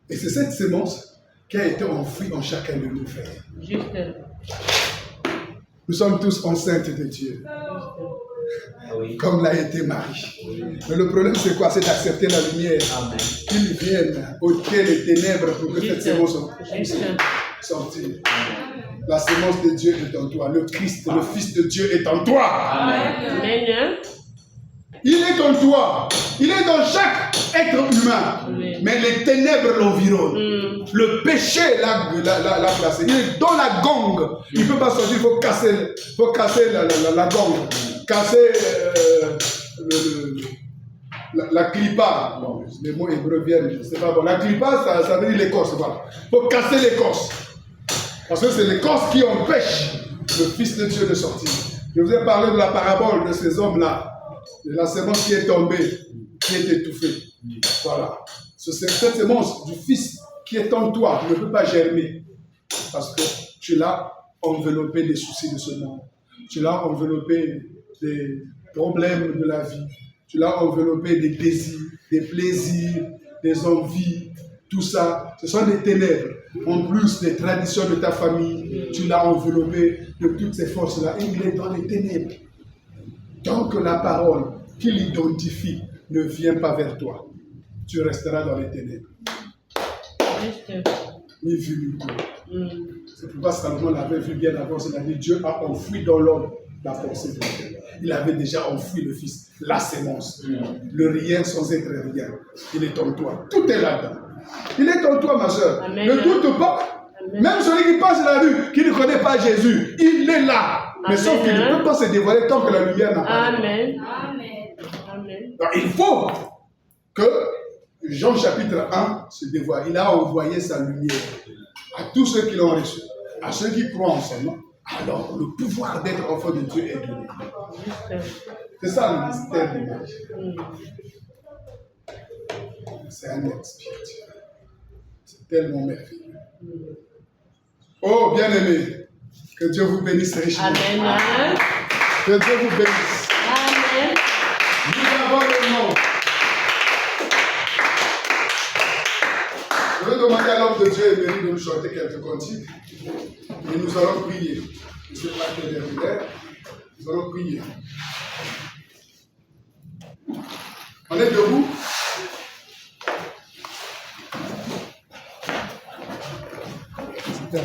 Et c'est cette sémence qui a été enfouie en chacun de nous, frères. Juste. Nous sommes tous enceintes de Dieu, Oui. comme l'a été Marie. Mais le problème, c'est quoi? C'est d'accepter la lumière. Amen. Qu'il vienne ôter les ténèbres pour que cette sémence puisse Juste. sortir. La sémence de Dieu est en toi. Le Christ, le Fils de Dieu est en toi. Amen. Il est en toi. Il est dans chaque être humain. Oui. Mais les ténèbres l'environnent. Le péché l'a placé. Il est dans la gangue. Il ne peut pas sortir. Il faut casser la gangue. Casser la clipa. Bon, les mots hébreux viennent. Je ne sais pas. Bon, la clipa, ça veut dire l'écorce. Voilà. Il faut casser l'écorce. Parce que c'est l'écorce qui empêche le Fils de Dieu de sortir. Je vous ai parlé de la parabole de ces hommes-là de la semence qui est tombée, qui est étouffée. Voilà. C'est cette semence du Fils qui est en toi, ne peut pas germer. Parce que tu l'as enveloppé des soucis de ce monde. Tu l'as enveloppé des problèmes de la vie. Tu l'as enveloppé des désirs, des plaisirs, des envies. Tout ça, ce sont des ténèbres. En plus des traditions de ta famille, tu l'as enveloppé de toutes ces forces-là. Et il est dans les ténèbres. Tant que la parole qui l'identifie ne vient pas vers toi, tu resteras dans les ténèbres. Ni vu, ni connu. C'est pourquoi Salomon l'avait vu bien avant. Il a dit Dieu a enfoui dans l'homme la pensée de Dieu. Il avait déjà enfoui le Fils, la sémence, le rien sans être rien. Il est en toi. Tout est là-dedans. Il est en toi, ma soeur. Amen. Ne doute pas. Amen. Même celui qui passe la rue, qui ne connaît pas Jésus, il est là. Mais Amen. sauf qu'il ne peut pas se dévoiler tant que la lumière n'a pas. Amen. Amen. Donc, il faut que Jean chapitre 1 se dévoile. Il a envoyé sa lumière à tous ceux qui l'ont reçu, à ceux qui croient en son nom. Alors, le pouvoir d'être enfant de Dieu est donné. C'est ça le mystère de l'image. C'est un être spirituel. C'est tellement merveilleux. Oh, bien-aimés, que Dieu vous bénisse richement. Amen. Que Dieu vous bénisse. Amen. Nous avons le nom. Je vais demander à l'homme de Dieu Émery de nous chanter quelques cantiques. Et nous allons prier. Je ne sais pas quelle heure il est. Nous allons prier. On est debout. Super.